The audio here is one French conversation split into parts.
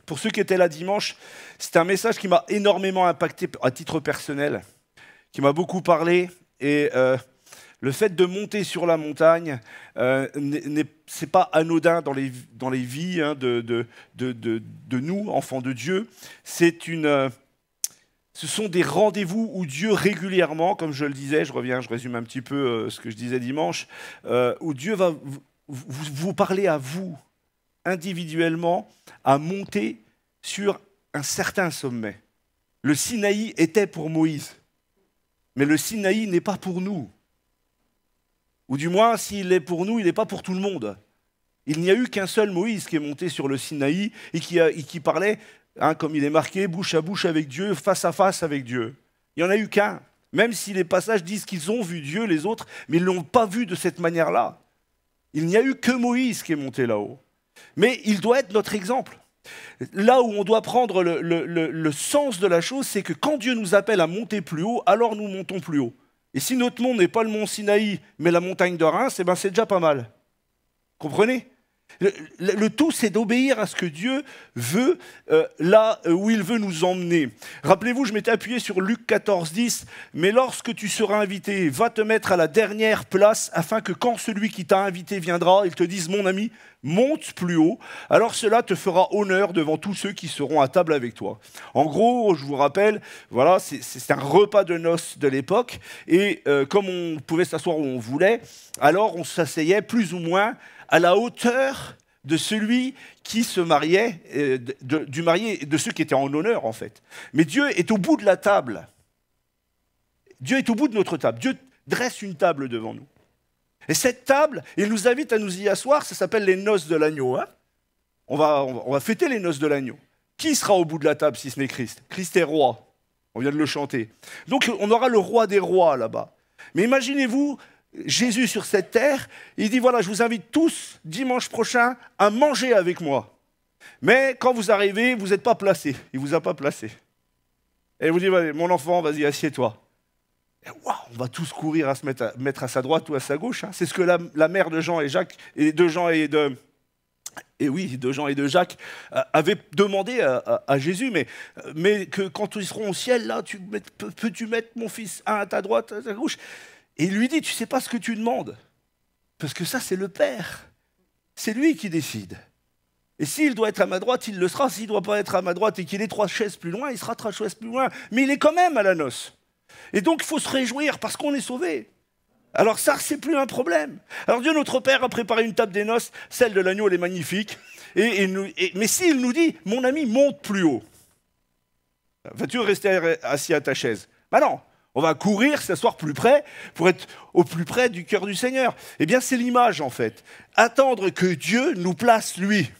Pour ceux qui étaient là dimanche, c'était un message qui m'a énormément impacté à titre personnel, qui m'a beaucoup parlé. Et le fait de monter sur la montagne, c'est pas anodin dans les vies de nous, enfants de Dieu. Ce sont des rendez-vous où Dieu régulièrement, comme je le disais, je résume un petit peu ce que je disais dimanche, où Dieu va vous parler à vous, individuellement, à monter sur un certain sommet. Le Sinaï était pour Moïse, mais le Sinaï n'est pas pour nous. Ou du moins, s'il est pour nous, il n'est pas pour tout le monde. Il n'y a eu qu'un seul Moïse qui est monté sur le Sinaï et qui parlait, comme il est marqué, bouche à bouche avec Dieu, face à face avec Dieu. Il n'y en a eu qu'un. Même si les passages disent qu'ils ont vu Dieu, les autres, mais ils ne l'ont pas vu de cette manière-là. Il n'y a eu que Moïse qui est monté là-haut. Mais il doit être notre exemple. Là où on doit prendre le sens de la chose, c'est que quand Dieu nous appelle à monter plus haut, alors nous montons plus haut. Et si notre mont n'est pas le mont Sinaï, mais la montagne de Reims, eh ben c'est déjà pas mal. Comprenez ? Le tout, c'est d'obéir à ce que Dieu veut, là où il veut nous emmener. Rappelez-vous, je m'étais appuyé sur Luc 14, 10. « Mais lorsque tu seras invité, va te mettre à la dernière place, afin que quand celui qui t'a invité viendra, il te dise, mon ami, monte plus haut, alors cela te fera honneur devant tous ceux qui seront à table avec toi. » En gros, je vous rappelle, voilà, c'est un repas de noces de l'époque, et comme on pouvait s'asseoir où on voulait, alors on s'asseyait plus ou moins à la hauteur de celui qui se mariait, du marié, de ceux qui étaient en honneur en fait. Mais Dieu est au bout de la table. Dieu est au bout de notre table. Dieu dresse une table devant nous. Et cette table, il nous invite à nous y asseoir, ça s'appelle les noces de l'agneau. Hein, on va fêter les noces de l'agneau. Qui sera au bout de la table si ce n'est Christ ? Christ est roi. On vient de le chanter. Donc on aura le roi des rois là-bas. Mais imaginez-vous, Jésus sur cette terre, il dit, voilà, je vous invite tous, dimanche prochain, à manger avec moi. Mais quand vous arrivez, vous n'êtes pas placé. Il ne vous a pas placé. Et il vous dit, mon enfant, vas-y, assieds-toi. Et wow, on va tous courir à se mettre à sa droite ou à sa gauche. Hein. C'est ce que la mère de Jean et Jacques, de Jean et de Jacques, avait demandé à Jésus, mais que quand ils seront au ciel, là, peux-tu mettre mon fils un à ta droite, à ta gauche ? Et il lui dit, tu ne sais pas ce que tu demandes, parce que ça, c'est le Père. C'est lui qui décide. Et s'il doit être à ma droite, il le sera. S'il ne doit pas être à ma droite et qu'il est 3 chaises plus loin, il sera 3 chaises plus loin. Mais il est quand même à la noce. Et donc, il faut se réjouir parce qu'on est sauvé. Alors ça, c'est plus un problème. Alors Dieu, notre Père, a préparé une table des noces. Celle de l'agneau, elle est magnifique. Mais s'il nous dit, mon ami, monte plus haut, vas-tu rester assis à ta chaise ? Ben non. On va courir, s'asseoir plus près, pour être au plus près du cœur du Seigneur. Eh bien, c'est l'image, en fait. Attendre que Dieu nous place, lui.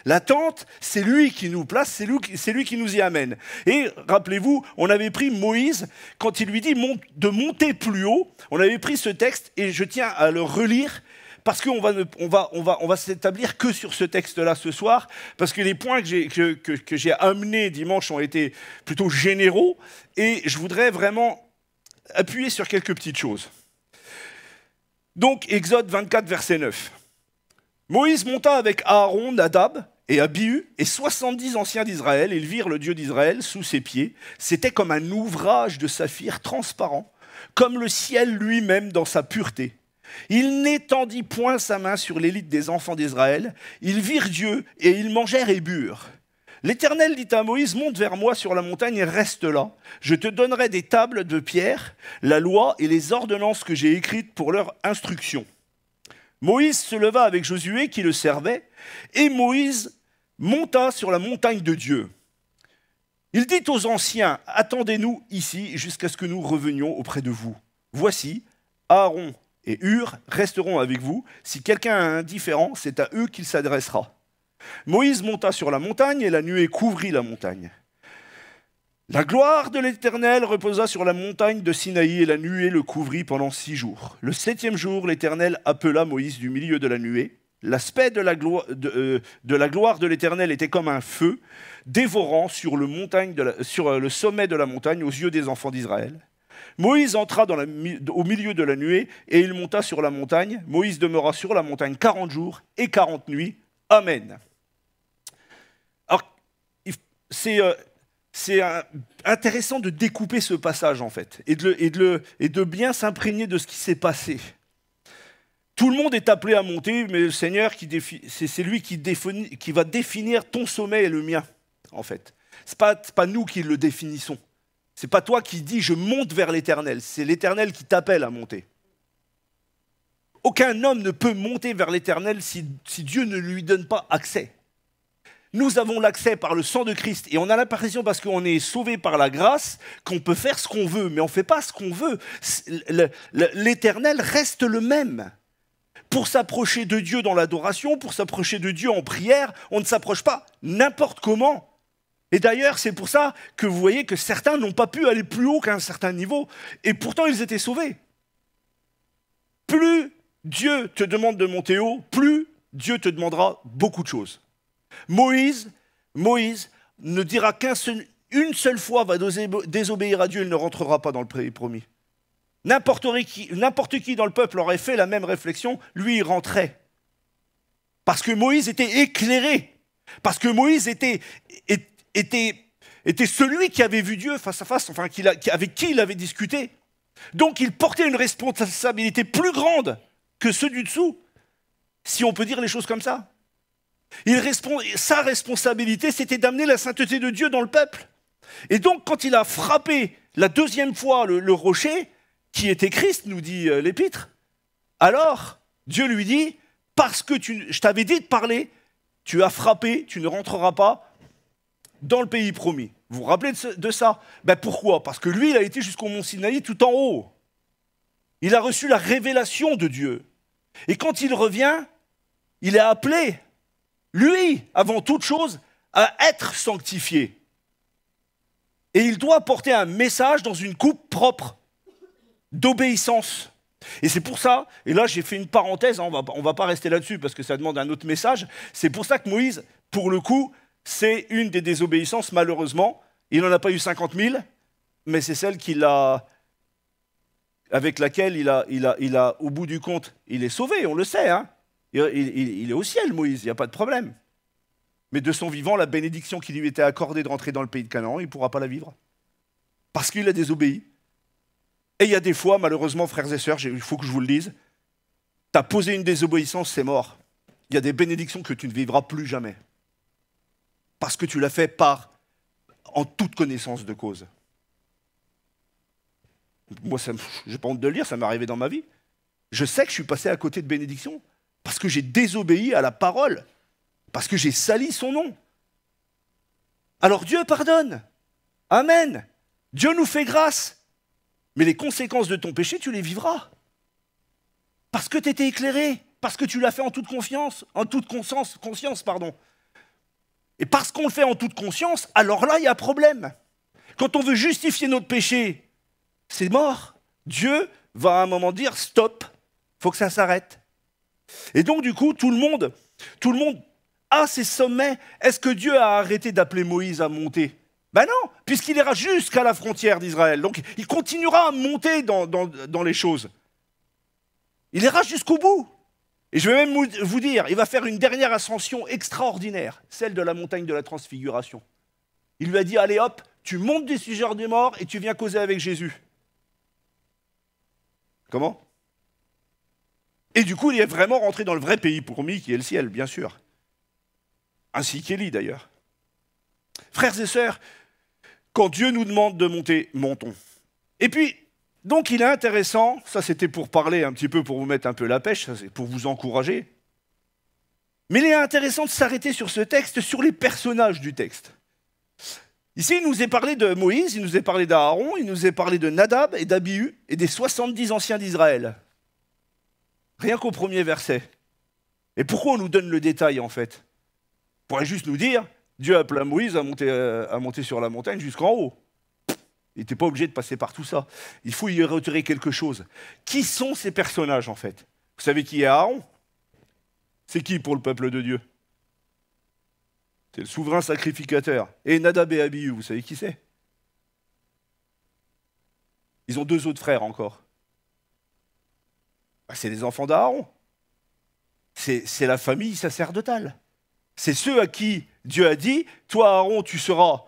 L'attente, c'est lui qui nous place, c'est lui qui nous y amène. Et rappelez-vous, on avait pris Moïse, quand il lui dit de monter plus haut, on avait pris ce texte, et je tiens à le relire, parce qu'on va s'établir que sur ce texte-là ce soir, parce que les points que j'ai amenés dimanche ont été plutôt généraux, et je voudrais vraiment appuyer sur quelques petites choses. Donc, Exode 24, verset 9. Moïse monta avec Aaron, Nadab et Abihu et 70 anciens d'Israël. Ils virent le Dieu d'Israël sous ses pieds. C'était comme un ouvrage de saphir transparent, comme le ciel lui-même dans sa pureté. Il n'étendit point sa main sur l'élite des enfants d'Israël. Ils virent Dieu et ils mangèrent et burent. L'Éternel dit à Moïse, monte vers moi sur la montagne et reste là. Je te donnerai des tables de pierre, la loi et les ordonnances que j'ai écrites pour leur instruction. Moïse se leva avec Josué qui le servait et Moïse monta sur la montagne de Dieu. Il dit aux anciens, attendez-nous ici jusqu'à ce que nous revenions auprès de vous. Voici, Aaron et Hur resteront avec vous. Si quelqu'un est indifférent, c'est à eux qu'il s'adressera. Moïse monta sur la montagne et la nuée couvrit la montagne. La gloire de l'Éternel reposa sur la montagne de Sinaï et la nuée le couvrit pendant 6 jours. Le 7e jour, l'Éternel appela Moïse du milieu de la nuée. L'aspect de la gloire de l'Éternel était comme un feu dévorant sur le sommet de la montagne aux yeux des enfants d'Israël. Moïse entra au milieu de la nuée et il monta sur la montagne. Moïse demeura sur la montagne 40 jours et 40 nuits. Amen. c'est intéressant de découper ce passage, en fait, et de bien s'imprégner de ce qui s'est passé. Tout le monde est appelé à monter, mais le Seigneur, c'est lui qui va définir ton sommet et le mien, en fait. Ce n'est pas nous qui le définissons. Ce n'est pas toi qui dis « je monte vers l'Éternel », c'est l'Éternel qui t'appelle à monter. Aucun homme ne peut monter vers l'Éternel si Dieu ne lui donne pas accès. Nous avons l'accès par le sang de Christ et on a l'impression, parce qu'on est sauvé par la grâce, qu'on peut faire ce qu'on veut, mais on ne fait pas ce qu'on veut. L'Éternel reste le même. Pour s'approcher de Dieu dans l'adoration, pour s'approcher de Dieu en prière, on ne s'approche pas n'importe comment. Et d'ailleurs, c'est pour ça que vous voyez que certains n'ont pas pu aller plus haut qu'à un certain niveau, et pourtant ils étaient sauvés. Plus Dieu te demande de monter haut, plus Dieu te demandera beaucoup de choses. Moïse ne dira qu'une seule fois va désobéir à Dieu, il ne rentrera pas dans le pays promis. N'importe qui dans le peuple aurait fait la même réflexion, lui il rentrait. Parce que Moïse était éclairé, parce que Moïse était celui qui avait vu Dieu face à face, enfin avec qui il avait discuté. Donc il portait une responsabilité plus grande que ceux du dessous, si on peut dire les choses comme ça. Sa responsabilité, c'était d'amener la sainteté de Dieu dans le peuple. Et donc quand il a frappé la deuxième fois le rocher, qui était Christ, nous dit l'Épître, alors Dieu lui dit, parce que je t'avais dit de parler, tu as frappé, tu ne rentreras pas dans le pays promis. Vous vous rappelez de ça? Ben pourquoi? Parce que lui, il a été jusqu'au mont Sinaï tout en haut. Il a reçu la révélation de Dieu. Et quand il revient, il est appelé, lui, avant toute chose, à être sanctifié. Et il doit porter un message dans une coupe propre d'obéissance. Et c'est pour ça, et là j'ai fait une parenthèse, on va pas rester là-dessus parce que ça demande un autre message, c'est pour ça que Moïse, pour le coup, c'est une des désobéissances, malheureusement. Il n'en a pas eu 50 000, mais c'est celle avec laquelle il a, au bout du compte, il est sauvé, on le sait. Hein. Il est au ciel, Moïse, il n'y a pas de problème. Mais de son vivant, la bénédiction qui lui était accordée de rentrer dans le pays de Canaan, il ne pourra pas la vivre. Parce qu'il a désobéi. Et il y a des fois, malheureusement, frères et sœurs, il faut que je vous le dise, tu as posé une désobéissance, c'est mort. Il y a des bénédictions que tu ne vivras plus jamais. Parce que tu l'as fait en toute connaissance de cause. Moi, je n'ai pas honte de le dire, ça m'est arrivé dans ma vie. Je sais que je suis passé à côté de bénédictions parce que j'ai désobéi à la parole, parce que j'ai sali son nom. Alors Dieu pardonne. Amen. Dieu nous fait grâce. Mais les conséquences de ton péché, tu les vivras. Parce que tu étais éclairé, parce que tu l'as fait en toute conscience, pardon. Et parce qu'on le fait en toute conscience, alors là, il y a problème. Quand on veut justifier notre péché, c'est mort. Dieu va à un moment dire stop, il faut que ça s'arrête. Et donc du coup, tout le monde a ses sommets. Est-ce que Dieu a arrêté d'appeler Moïse à monter? Ben non, puisqu'il ira jusqu'à la frontière d'Israël. Donc il continuera à monter dans les choses. Il ira jusqu'au bout. Et je vais même vous dire, il va faire une dernière ascension extraordinaire, celle de la montagne de la transfiguration. Il lui a dit, allez hop, tu montes du sujet des morts et tu viens causer avec Jésus. Comment? Et du coup, il est vraiment rentré dans le vrai pays promis, qui est le ciel, bien sûr. Ainsi qu'Élie, d'ailleurs. Frères et sœurs, quand Dieu nous demande de monter, montons. Et puis, donc il est intéressant, ça c'était pour parler un petit peu, pour vous mettre un peu la pêche, ça c'est pour vous encourager. Mais il est intéressant de s'arrêter sur ce texte, sur les personnages du texte. Ici, il nous est parlé de Moïse, il nous est parlé d'Aaron, il nous est parlé de Nadab et d'Abihu et des 70 anciens d'Israël. Rien qu'au premier verset. Et pourquoi on nous donne le détail en fait? On pourrait juste nous dire, Dieu appela Moïse à monter sur la montagne jusqu'en haut. Il n'était pas obligé de passer par tout ça. Il faut y retirer quelque chose. Qui sont ces personnages en fait? Vous savez qui est Aaron? C'est qui pour le peuple de Dieu? C'est le souverain sacrificateur. Et Nadab et Abihu, vous savez qui c'est? Ils ont 2 autres frères encore. C'est les enfants d'Aaron. C'est la famille sacerdotale. C'est ceux à qui Dieu a dit, toi Aaron, tu seras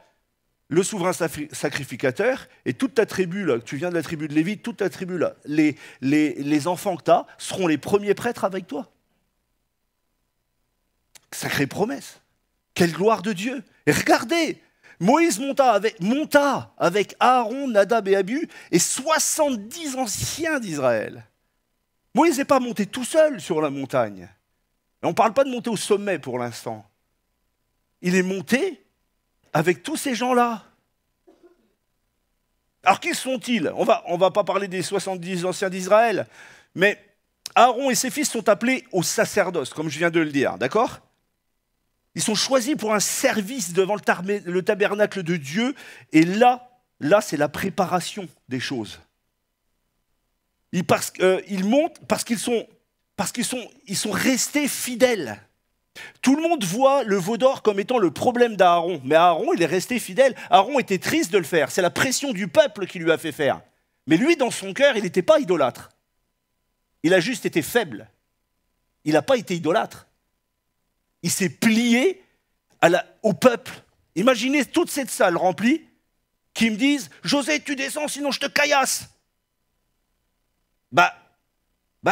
le souverain sacrificateur, et toute ta tribu, là, tu viens de la tribu de Lévi, toute ta tribu, là, les enfants que tu as seront les premiers prêtres avec toi. Sacrée promesse. Quelle gloire de Dieu. Et regardez, Moïse monta avec Aaron, Nadab et Abihu et 70 anciens d'Israël. Moïse n'est pas monté tout seul sur la montagne. Et on ne parle pas de monter au sommet pour l'instant. Il est monté avec tous ces gens-là. Alors qui sont-ils ? On va pas parler des 70 anciens d'Israël, mais Aaron et ses fils sont appelés au sacerdoce, comme je viens de le dire, d'accord ? Ils sont choisis pour un service devant le tabernacle de Dieu, et là c'est la préparation des choses. Ils montent parce qu'ils sont restés fidèles. Tout le monde voit le veau d'or comme étant le problème d'Aaron. Mais Aaron, il est resté fidèle. Aaron était triste de le faire. C'est la pression du peuple qui lui a fait faire. Mais lui, dans son cœur, il n'était pas idolâtre. Il a juste été faible. Il n'a pas été idolâtre. Il s'est plié au peuple. Imaginez toute cette salle remplie qui me disent « José, tu descends, sinon je te caillasse !»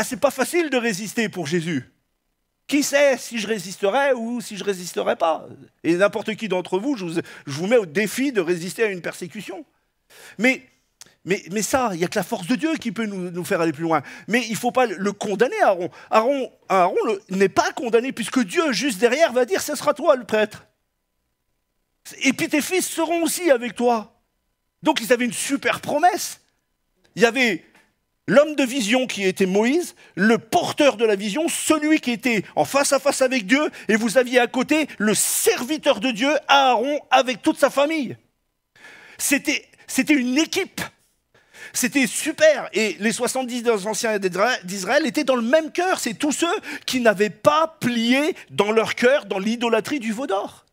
c'est pas facile de résister pour Jésus. Qui sait si je résisterai ou si je résisterai pas? Et n'importe qui d'entre vous, je vous mets au défi de résister à une persécution. Mais ça, il n'y a que la force de Dieu qui peut nous faire aller plus loin. Mais il ne faut pas le condamner, Aaron. Aaron n'est pas condamné, puisque Dieu, juste derrière, va dire « ce sera toi le prêtre ». Et puis tes fils seront aussi avec toi. Donc ils avaient une super promesse. Il y avait l'homme de vision qui était Moïse, le porteur de la vision, celui qui était en face à face avec Dieu, et vous aviez à côté le serviteur de Dieu, Aaron, avec toute sa famille. C'était une équipe. C'était super. Et les 70 anciens d'Israël étaient dans le même cœur. C'est tous ceux qui n'avaient pas plié dans leur cœur dans l'idolâtrie du veau d'or.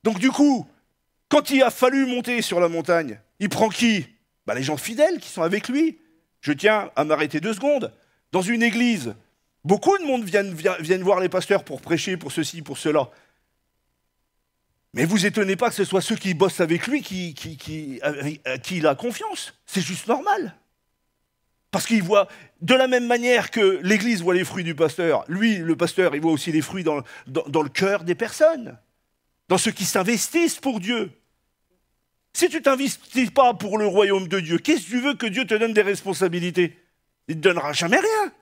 Donc du coup, quand il a fallu monter sur la montagne, il prend qui ? Les gens fidèles qui sont avec lui. Je tiens à m'arrêter 2 secondes. Dans une église, beaucoup de monde viennent voir les pasteurs pour prêcher, pour ceci, pour cela. Mais vous étonnez pas que ce soit ceux qui bossent avec lui qui il a confiance. C'est juste normal. Parce qu'il voit, de la même manière que l'église voit les fruits du pasteur, lui, le pasteur, il voit aussi les fruits dans le cœur des personnes, dans ceux qui s'investissent pour Dieu. Si tu ne t'investis pas pour le royaume de Dieu, qu'est-ce que tu veux que Dieu te donne des responsabilités? Il ne te donnera jamais rien.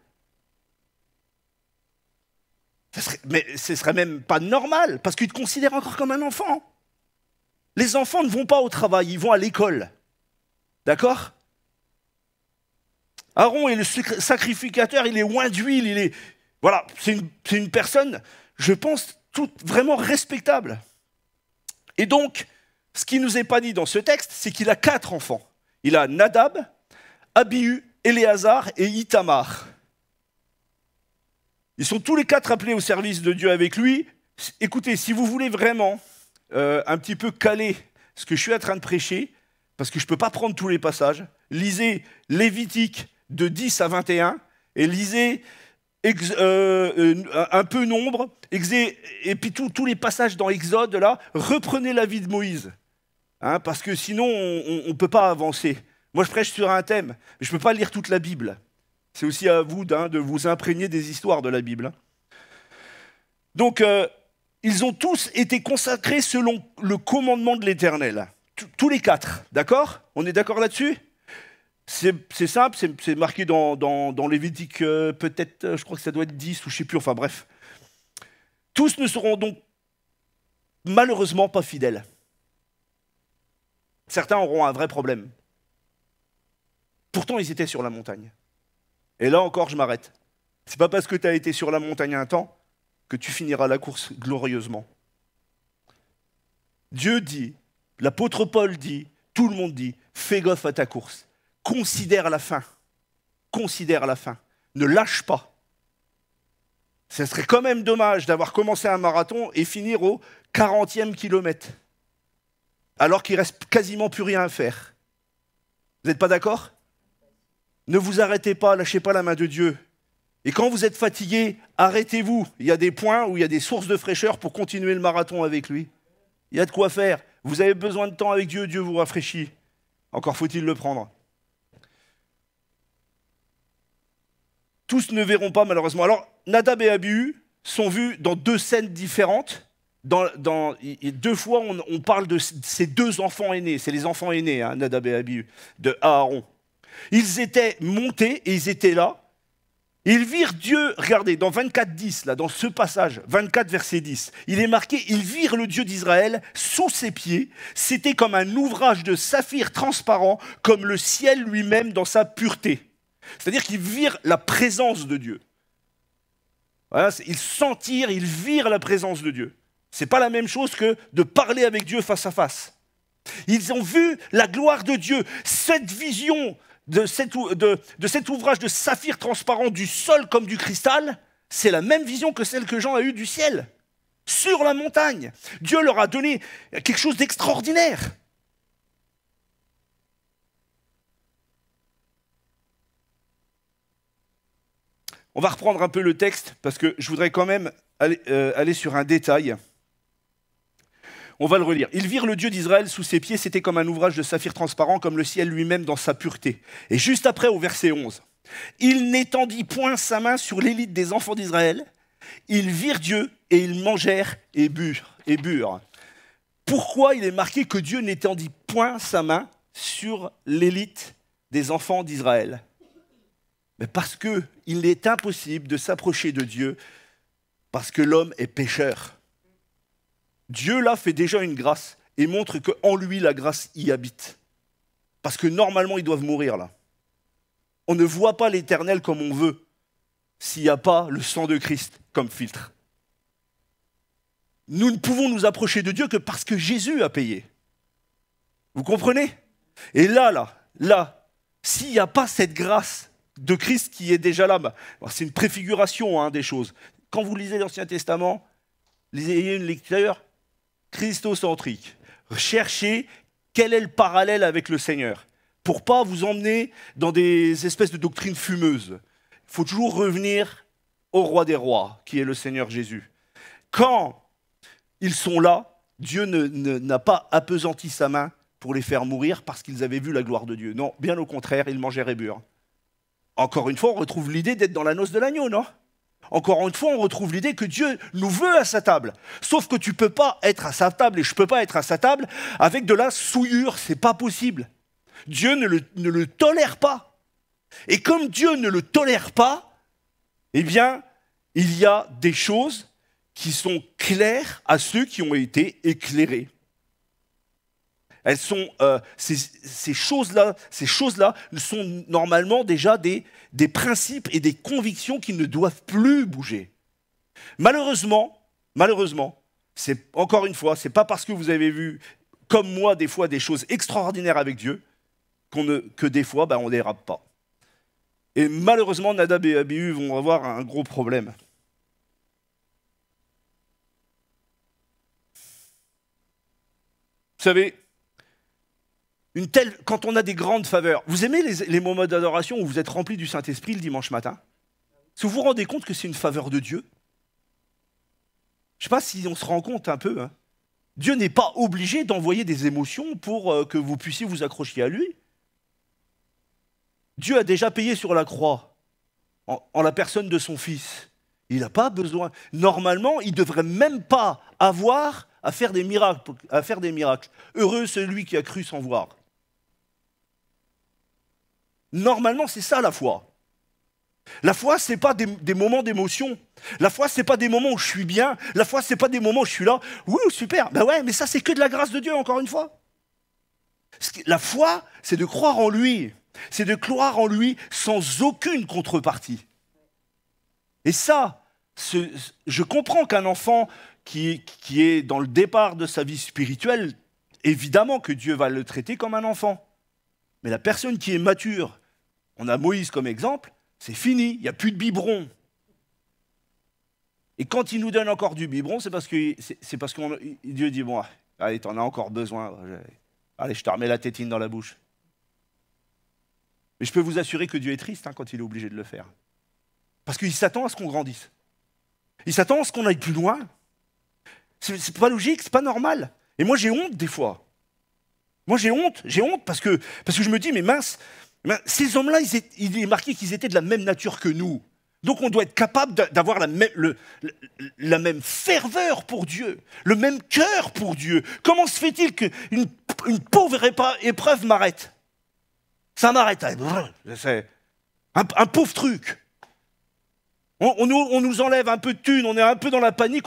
Mais ce serait même pas normal, parce qu'il te considère encore comme un enfant. Les enfants ne vont pas au travail, ils vont à l'école. D'accord? Aaron est le sacrificateur, il est oint d'huile, voilà, c'est une personne, je pense, vraiment respectable. Et donc, ce qui ne nous est pas dit dans ce texte, c'est qu'il a 4 enfants. Il a Nadab, Abihu, Éléazar et Ithamar. Ils sont tous les 4 appelés au service de Dieu avec lui. Écoutez, si vous voulez vraiment un petit peu caler ce que je suis en train de prêcher, parce que je ne peux pas prendre tous les passages, lisez Lévitique de 10 à 21 et lisez un peu Nombre, et puis tous les passages dans Exode, là, reprenez la vie de Moïse. Parce que sinon, on ne peut pas avancer. Moi, je prêche sur un thème, mais je ne peux pas lire toute la Bible. C'est aussi à vous de vous imprégner des histoires de la Bible. Donc, ils ont tous été consacrés selon le commandement de l'Éternel. Tous les 4, d'accord? On est d'accord là-dessus? C'est simple, c'est marqué dans Lévitique, peut-être, je crois que ça doit être 10, ou je ne sais plus, enfin bref. Tous ne seront donc malheureusement pas fidèles. Certains auront un vrai problème. Pourtant, ils étaient sur la montagne. Et là encore, je m'arrête. C'est pas parce que tu as été sur la montagne un temps que tu finiras la course glorieusement. Dieu dit, l'apôtre Paul dit, tout le monde dit, fais gaffe à ta course. Considère la fin. Considère la fin. Ne lâche pas. Ce serait quand même dommage d'avoir commencé un marathon et finir au 40e kilomètre. Alors qu'il ne reste quasiment plus rien à faire. Vous n'êtes pas d'accord? Ne vous arrêtez pas, lâchez pas la main de Dieu. Et quand vous êtes fatigué, arrêtez-vous. Il y a des points où il y a des sources de fraîcheur pour continuer le marathon avec lui. Il y a de quoi faire. Vous avez besoin de temps avec Dieu, Dieu vous rafraîchit. Encore faut-il le prendre. Tous ne verront pas malheureusement. Alors, Nadab et Abihu sont vus dans deux scènes différentes. Deux fois, on parle de ces deux enfants aînés. C'est les enfants aînés, hein, Nadab et Abihu, de Aaron. Ils étaient montés et ils étaient là. Ils virent Dieu, regardez, dans 24-10, là, dans ce passage, 24 verset 10, il est marqué, ils virent le Dieu d'Israël sous ses pieds. C'était comme un ouvrage de saphir transparent, comme le ciel lui-même dans sa pureté. C'est-à-dire qu'ils virent la présence de Dieu. Voilà, ils sentirent, ils virent la présence de Dieu. Ce n'est pas la même chose que de parler avec Dieu face à face. Ils ont vu la gloire de Dieu. Cette vision de cet ouvrage de saphir transparent du sol comme du cristal, c'est la même vision que celle que Jean a eue du ciel. Sur la montagne. Dieu leur a donné quelque chose d'extraordinaire. On va reprendre un peu le texte parce que je voudrais quand même aller sur un détail. On va le relire. Ils virent le Dieu d'Israël sous ses pieds, c'était comme un ouvrage de saphir transparent, comme le ciel lui-même dans sa pureté. Et juste après, au verset 11, il n'étendit point sa main sur l'élite des enfants d'Israël. Ils virent Dieu et ils mangèrent et burent. Pourquoi il est marqué que Dieu n'étendit point sa main sur l'élite des enfants d'Israël? Mais parce qu'il est impossible de s'approcher de Dieu parce que l'homme est pécheur. Dieu, là, fait déjà une grâce et montre qu'en lui, la grâce y habite. Parce que normalement, ils doivent mourir, là. On ne voit pas l'Éternel comme on veut s'il n'y a pas le sang de Christ comme filtre. Nous ne pouvons nous approcher de Dieu que parce que Jésus a payé. Vous comprenez? Et là, s'il n'y a pas cette grâce de Christ qui est déjà là, c'est une préfiguration des choses. Quand vous lisez l'Ancien Testament, ayez une lecture christocentrique. Cherchez quel est le parallèle avec le Seigneur, pour ne pas vous emmener dans des espèces de doctrines fumeuses. Il faut toujours revenir au roi des rois, qui est le Seigneur Jésus. Quand ils sont là, Dieu n'a pas appesanti sa main pour les faire mourir parce qu'ils avaient vu la gloire de Dieu. Non, bien au contraire, ils mangeaient et burent. Encore une fois, on retrouve l'idée d'être dans la noce de l'agneau, non? Encore une fois, on retrouve l'idée que Dieu nous veut à sa table. Sauf que tu ne peux pas être à sa table et je ne peux pas être à sa table avec de la souillure. Ce n'est pas possible. Dieu ne le tolère pas. Et comme Dieu ne le tolère pas, eh bien, il y a des choses qui sont claires à ceux qui ont été éclairés. Elles sont, ces choses-là sont normalement déjà des principes et des convictions qui ne doivent plus bouger. Malheureusement, c'est encore une fois, c'est pas parce que vous avez vu, comme moi, des fois des choses extraordinaires avec Dieu, que des fois, on ne dérape pas. Et malheureusement, Nadab et Abihu vont avoir un gros problème. Vous savez, quand on a des grandes faveurs, vous aimez les moments d'adoration où vous êtes remplis du Saint-Esprit le dimanche matin? Est-ce que vous vous rendez compte que c'est une faveur de Dieu? Je ne sais pas si on se rend compte un peu. Dieu n'est pas obligé d'envoyer des émotions pour que vous puissiez vous accrocher à lui. Dieu a déjà payé sur la croix en la personne de son Fils. Il n'a pas besoin. Normalement, il ne devrait même pas avoir à faire des miracles. Heureux celui qui a cru sans voir. Normalement, c'est ça la foi. La foi, ce n'est pas des moments d'émotion. La foi, ce n'est pas des moments où je suis bien. La foi, ce n'est pas des moments où je suis là. Oui, super. Ben ouais, mais ça, c'est que de la grâce de Dieu, encore une fois. La foi, c'est de croire en lui. C'est de croire en lui sans aucune contrepartie. Et ça, je comprends qu'un enfant qui est dans le départ de sa vie spirituelle, évidemment que Dieu va le traiter comme un enfant. Mais la personne qui est mature, on a Moïse comme exemple, c'est fini, il n'y a plus de biberon. Et quand il nous donne encore du biberon, c'est parce que Dieu dit, bon, allez, t'en as encore besoin, allez, je te remets la tétine dans la bouche. Mais je peux vous assurer que Dieu est triste quand il est obligé de le faire. Parce qu'il s'attend à ce qu'on grandisse. Il s'attend à ce qu'on aille plus loin. C'est pas logique, c'est pas normal. Et moi, j'ai honte des fois. Moi, j'ai honte parce que je me dis, mais mince, ces hommes-là, il est marqué qu'ils étaient de la même nature que nous. Donc, on doit être capable d'avoir la même ferveur pour Dieu, le même cœur pour Dieu. Comment se fait-il qu'une pauvre épreuve m'arrête? Ça m'arrête. C'est un pauvre truc. On nous enlève un peu de thunes, on est un peu dans la panique,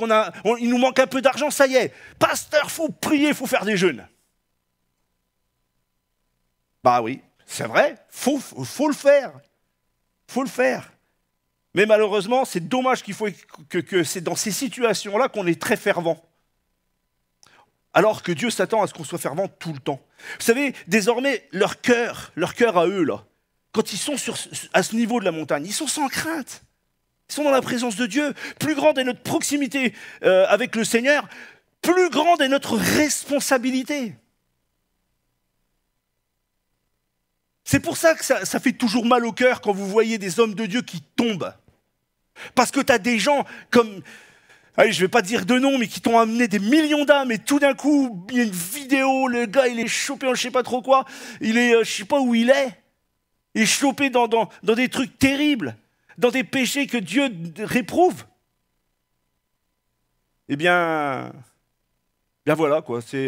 il nous manque un peu d'argent, ça y est. Pasteur, faut prier, faut faire des jeûnes. Bah oui, c'est vrai, faut le faire. Faut le faire. Mais malheureusement, c'est dommage que c'est dans ces situations-là qu'on est très fervent. Alors que Dieu s'attend à ce qu'on soit fervent tout le temps. Vous savez, désormais, leur cœur à eux, là, quand ils sont à ce niveau de la montagne, ils sont sans crainte. Ils sont dans la présence de Dieu. Plus grande est notre proximité avec le Seigneur, plus grande est notre responsabilité. C'est pour ça que ça fait toujours mal au cœur quand vous voyez des hommes de Dieu qui tombent. Parce que tu as des gens comme, allez, je ne vais pas dire de nom, mais qui t'ont amené des millions d'âmes et tout d'un coup, il y a une vidéo, le gars il est chopé en je ne sais pas trop quoi, il est, je ne sais pas où il est chopé dans des trucs terribles, dans des péchés que Dieu réprouve. Eh bien voilà quoi, c'est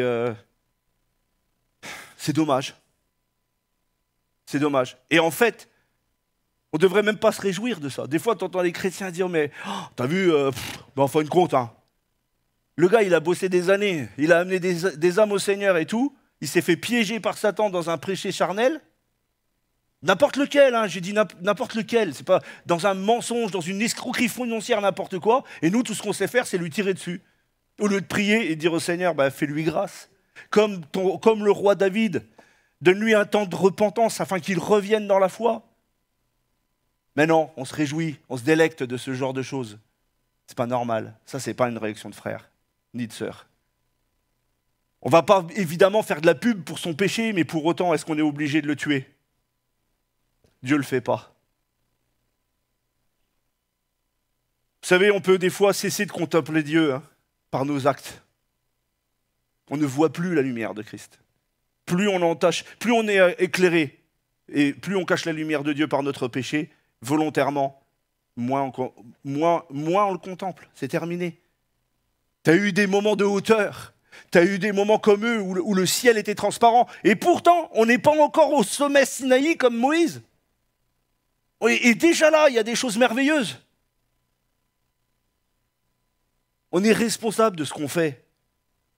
dommage. C'est dommage. Et en fait, on ne devrait même pas se réjouir de ça. Des fois, tu entends les chrétiens dire, mais t'as vu, en fin de compte, hein, le gars, il a bossé des années, il a amené des âmes au Seigneur et tout, il s'est fait piéger par Satan dans un péché charnel. N'importe lequel, hein, j'ai dit n'importe lequel, c'est pas dans un mensonge, dans une escroquerie financière, n'importe quoi. Et nous, tout ce qu'on sait faire, c'est lui tirer dessus. Au lieu de prier et dire au Seigneur, fais-lui grâce. Comme le roi David, donne-lui un temps de repentance afin qu'il revienne dans la foi. Mais non, on se réjouit, on se délecte de ce genre de choses. C'est pas normal. Ça, c'est pas une réaction de frère, ni de sœur. On va pas évidemment faire de la pub pour son péché, mais pour autant, est-ce qu'on est obligé de le tuer? Dieu le fait pas. Vous savez, on peut des fois cesser de contempler Dieu par nos actes. On ne voit plus la lumière de Christ. Plus on entache, plus on est éclairé, et plus on cache la lumière de Dieu par notre péché, volontairement, moins on le contemple. C'est terminé. Tu as eu des moments de hauteur, tu as eu des moments comme eux où le ciel était transparent, et pourtant, on n'est pas encore au sommet Sinaï comme Moïse. Et déjà là, il y a des choses merveilleuses. On est responsable de ce qu'on fait.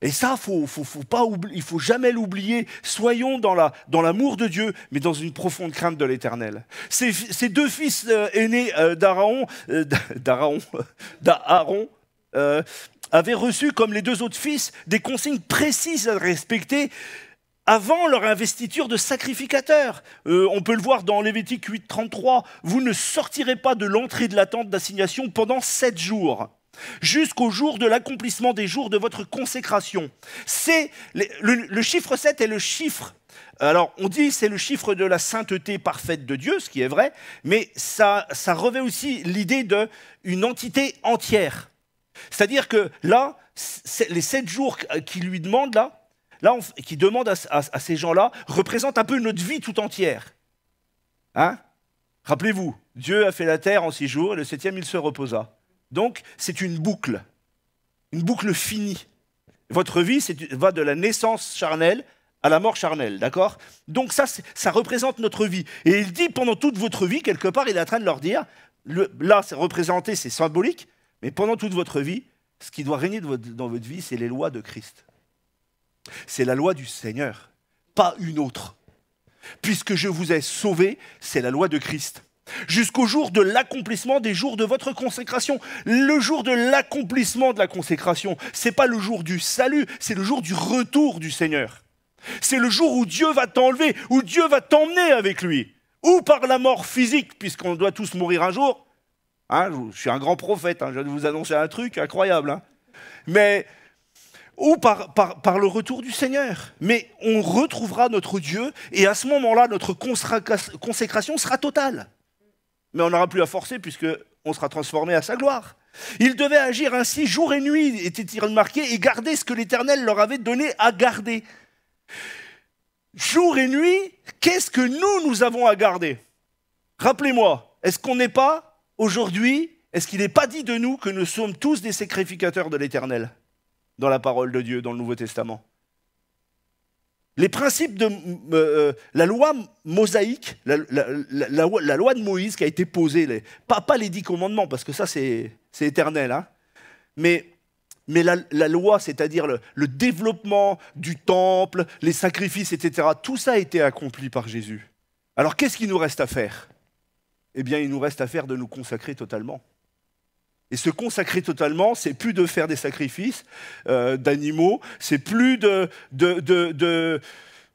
Et ça, il ne faut jamais l'oublier. Soyons dans l'amour de Dieu, mais dans une profonde crainte de l'Éternel. Ces deux fils aînés d'Aaron avaient reçu, comme les deux autres fils, des consignes précises à respecter avant leur investiture de sacrificateur. On peut le voir dans Lévitique 8:33. « Vous ne sortirez pas de l'entrée de la tente d'assignation pendant 7 jours. » Jusqu'au jour de l'accomplissement des jours de votre consécration. Le chiffre 7 est le chiffre, alors on dit c'est le chiffre de la sainteté parfaite de Dieu, ce qui est vrai, mais ça revêt aussi l'idée d'une entité entière. C'est-à-dire que là, les 7 jours qu'il lui demande, qu'il demande à ces gens-là, représentent un peu notre vie tout entière. Hein? Rappelez-vous, Dieu a fait la terre en 6 jours, et le 7e il se reposa. Donc, c'est une boucle finie. Votre vie va de la naissance charnelle à la mort charnelle, d'accord? Donc ça représente notre vie. Et il dit, pendant toute votre vie, quelque part, il est en train de leur dire, là, c'est représenté, c'est symbolique, mais pendant toute votre vie, ce qui doit régner dans votre vie, c'est les lois de Christ. C'est la loi du Seigneur, pas une autre. Puisque je vous ai sauvé, c'est la loi de Christ. Jusqu'au jour de l'accomplissement des jours de votre consécration. Le jour de l'accomplissement de la consécration, ce n'est pas le jour du salut, c'est le jour du retour du Seigneur. C'est le jour où Dieu va t'enlever, où Dieu va t'emmener avec lui. Ou par la mort physique, puisqu'on doit tous mourir un jour. Je suis un grand prophète, je viens de vous annoncer un truc incroyable. Mais, ou par le retour du Seigneur. Mais on retrouvera notre Dieu, et à ce moment-là, notre consécration sera totale. mais on n'aura plus à forcer puisqu'on sera transformé à sa gloire. Ils devaient agir ainsi jour et nuit, était-il remarqué, et garder ce que l'Éternel leur avait donné à garder. Jour et nuit, qu'est-ce que nous avons à garder? Rappelez-moi, est-ce qu'on n'est pas aujourd'hui, est-ce qu'il n'est pas dit de nous que nous sommes tous des sacrificateurs de l'Éternel dans la parole de Dieu, dans le Nouveau Testament? Les principes de la loi mosaïque, la loi de Moïse qui a été posée, pas les 10 commandements, parce que ça c'est éternel, hein, mais la loi, c'est-à-dire le développement du temple, les sacrifices, etc., tout ça a été accompli par Jésus. Alors qu'est-ce qu'il nous reste à faire? Eh bien, il nous reste à faire de nous consacrer totalement. Et se consacrer totalement, c'est plus de faire des sacrifices d'animaux, c'est plus je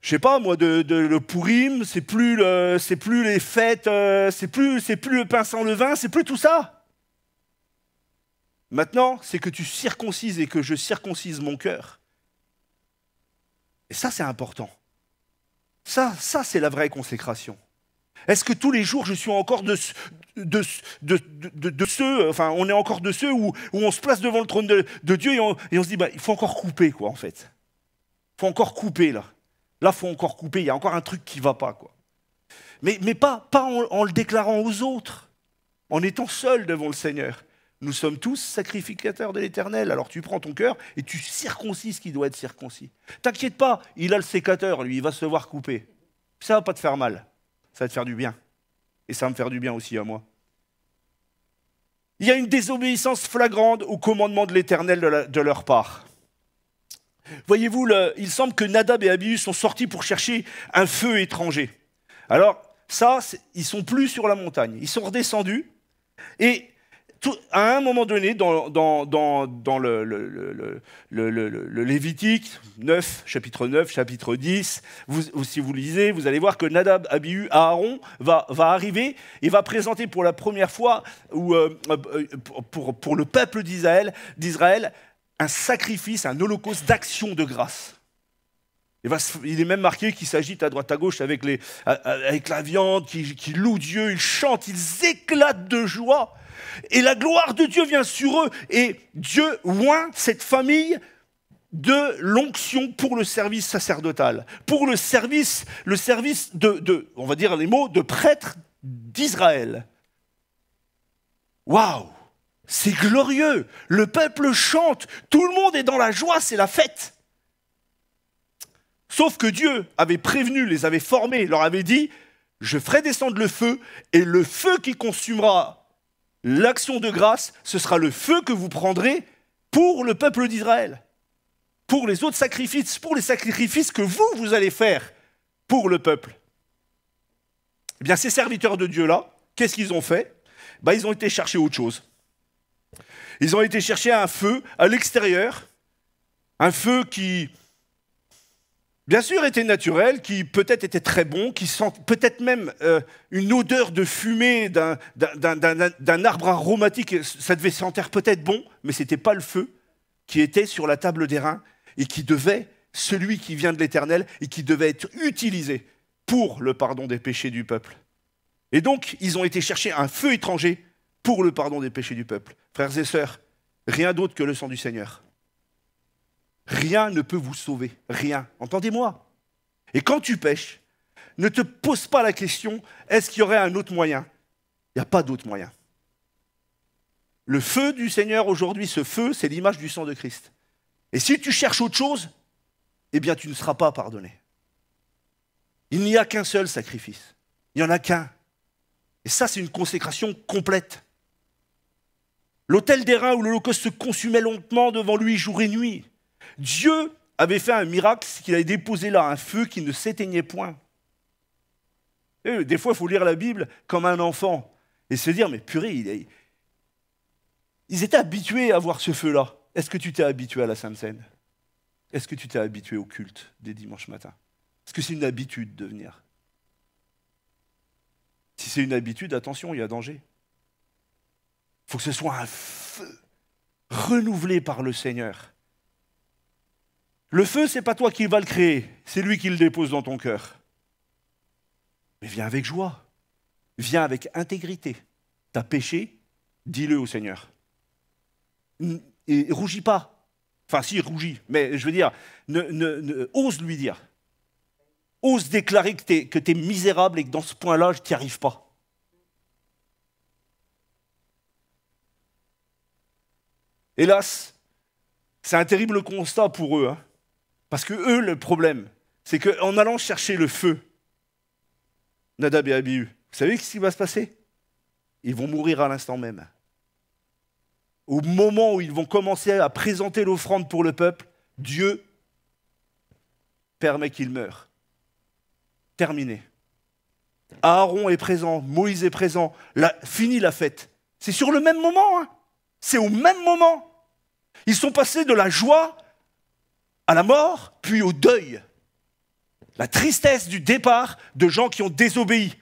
sais pas moi, le Pourim, c'est plus les fêtes, c'est plus le pain sans levain, c'est plus tout ça. Maintenant, c'est que tu circoncises et que je circoncise mon cœur. Et ça, c'est important. Ça, c'est la vraie consécration. Est-ce que tous les jours, je suis encore de ceux, enfin, on est encore de ceux où on se place devant le trône de Dieu et on se dit, bah, il faut encore couper, quoi, en fait. Il faut encore couper, là. Là, il faut encore couper, il y a encore un truc qui ne va pas, quoi. Mais pas en le déclarant aux autres, en étant seul devant le Seigneur. Nous sommes tous sacrificateurs de l'Éternel. Alors tu prends ton cœur et tu circoncises ce qui doit être circoncis. T'inquiète pas, il a le sécateur, lui, il va se voir couper. Ça ne va pas te faire mal. Ça va te faire du bien. Et ça va me faire du bien aussi à moi. Il y a une désobéissance flagrante au commandement de l'Éternel de leur part. Voyez-vous, il semble que Nadab et Abihu sont sortis pour chercher un feu étranger. Alors, ça, ils ne sont plus sur la montagne. Ils sont redescendus. Et à un moment donné, dans le Lévitique 9, chapitre 9, chapitre 10, si vous lisez, vous allez voir que Nadab, Abihu, Aaron va arriver et va présenter pour la première fois pour le peuple d'Israël un sacrifice, un holocauste d'action de grâce. Il est même marqué qu'ils s'agitent à droite à gauche avec la viande, qu'ils louent Dieu, ils chantent, ils éclatent de joie. Et la gloire de Dieu vient sur eux. Et Dieu oint cette famille de l'onction pour le service sacerdotal, pour le service on va dire les mots, de prêtre d'Israël. Waouh! C'est glorieux! Le peuple chante, tout le monde est dans la joie, c'est la fête. Sauf que Dieu avait prévenu, les avait formés, leur avait dit, je ferai descendre le feu, et le feu qui consumera l'action de grâce, ce sera le feu que vous prendrez pour le peuple d'Israël, pour les autres sacrifices, pour les sacrifices que vous allez faire pour le peuple. Eh bien, ces serviteurs de Dieu-là, qu'est-ce qu'ils ont fait? Ils ont été chercher autre chose. Ils ont été chercher un feu à l'extérieur, un feu qui, bien sûr, était naturel, qui peut-être était très bon, qui sent peut-être même une odeur de fumée d'un arbre aromatique. Ça devait sentir peut-être bon, mais ce n'était pas le feu qui était sur la table d'airain et qui devait, celui qui vient de l'Éternel, et qui devait être utilisé pour le pardon des péchés du peuple. Et donc, ils ont été chercher un feu étranger pour le pardon des péchés du peuple. Frères et sœurs, rien d'autre que le sang du Seigneur. Rien ne peut vous sauver, rien. Entendez-moi. Et quand tu pêches, ne te pose pas la question, est-ce qu'il y aurait un autre moyen? Il n'y a pas d'autre moyen. Le feu du Seigneur aujourd'hui, ce feu, c'est l'image du sang de Christ. Et si tu cherches autre chose, eh bien tu ne seras pas pardonné. Il n'y a qu'un seul sacrifice. Il n'y en a qu'un. Et ça, c'est une consécration complète. L'autel d'airain où l'holocauste se consumait lentement devant lui jour et nuit. Dieu avait fait un miracle, c'est qu'il avait déposé là un feu qui ne s'éteignait point. Et des fois, il faut lire la Bible comme un enfant et se dire, mais purée, ils étaient habitués à voir ce feu-là. Est-ce que tu t'es habitué à la Sainte Seine? Est-ce que tu t'es habitué au culte des dimanches matins? Est-ce que c'est une habitude de venir? Si c'est une habitude, attention, il y a danger. Il faut que ce soit un feu renouvelé par le Seigneur. Le feu, ce n'est pas toi qui vas le créer, c'est lui qui le dépose dans ton cœur. Mais viens avec joie, viens avec intégrité, t'as péché, dis-le au Seigneur. Et rougis pas. Enfin, si, rougis, mais je veux dire, ose lui dire. Ose déclarer que t'es misérable et que dans ce point-là, je n'y arrive pas. Hélas, c'est un terrible constat pour eux. Hein. Parce que eux, le problème, c'est qu'en allant chercher le feu, Nadab et Abihu, vous savez ce qui va se passer? Ils vont mourir à l'instant même. Au moment où ils vont commencer à présenter l'offrande pour le peuple, Dieu permet qu'ils meurent. Terminé. Aaron est présent, Moïse est présent, fini la fête. C'est sur le même moment, hein. C'est au même moment. Ils sont passés de la joie à la mort, puis au deuil. La tristesse du départ de gens qui ont désobéi.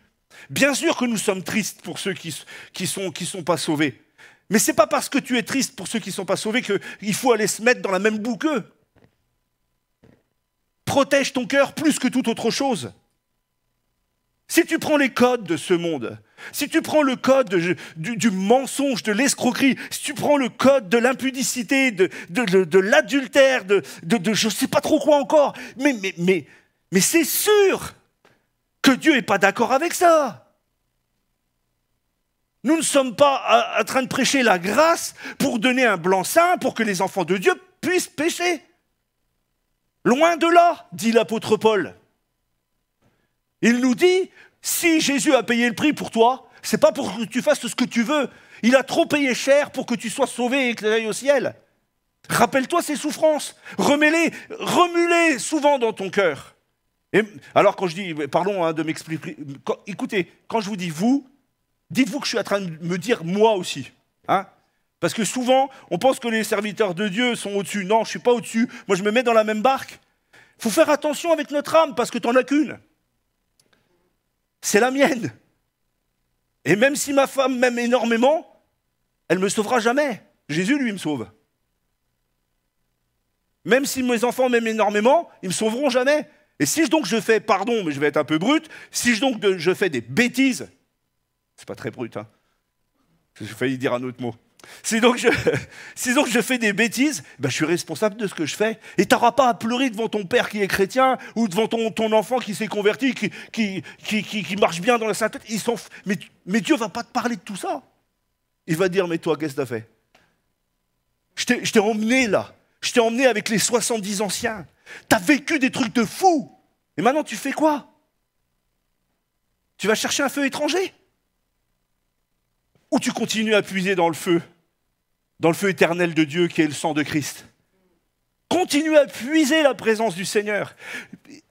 Bien sûr que nous sommes tristes pour ceux qui sont pas sauvés. Mais ce n'est pas parce que tu es triste pour ceux qui ne sont pas sauvés qu'il faut aller se mettre dans la même boue qu'eux. Protège ton cœur plus que toute autre chose. Si tu prends les codes de ce monde, si tu prends le code du mensonge, de l'escroquerie, si tu prends le code de l'impudicité, de l'adultère, de je ne sais pas trop quoi encore, mais c'est sûr que Dieu n'est pas d'accord avec ça. Nous ne sommes pas en train de prêcher la grâce pour donner un blanc-seing pour que les enfants de Dieu puissent pécher. Loin de là, dit l'apôtre Paul. Il nous dit, si Jésus a payé le prix pour toi, c'est pas pour que tu fasses ce que tu veux. Il a trop payé cher pour que tu sois sauvé et que tu ailles au ciel. Rappelle-toi ses souffrances. Remue-les souvent dans ton cœur. Et alors quand je dis, pardon de m'expliquer, écoutez, quand je vous dis vous, dites-vous que je suis en train de me dire moi aussi. Hein? Parce que souvent, on pense que les serviteurs de Dieu sont au-dessus. Non, je ne suis pas au-dessus. Moi, je me mets dans la même barque. Il faut faire attention avec notre âme parce que tu n'en as qu'une. C'est la mienne. Et même si ma femme m'aime énormément, elle ne me sauvera jamais. Jésus, lui, me sauve. Même si mes enfants m'aiment énormément, ils ne me sauveront jamais. Et si donc je fais, pardon, mais je vais être un peu brut, si donc je fais des bêtises, c'est pas très brut, hein. J'ai failli dire un autre mot. Si donc je fais des bêtises, ben je suis responsable de ce que je fais. Et tu n'auras pas à pleurer devant ton père qui est chrétien ou devant ton enfant qui s'est converti, qui marche bien dans la sainteté. Mais Dieu ne va pas te parler de tout ça. Il va dire, mais toi, qu'est-ce que tu as fait? Je t'ai emmené là. Je t'ai emmené avec les 70 anciens. Tu as vécu des trucs de fou. Et maintenant, tu fais quoi? Tu vas chercher un feu étranger? Ou tu continues à puiser dans le feu éternel de Dieu qui est le sang de Christ? Continue à puiser la présence du Seigneur.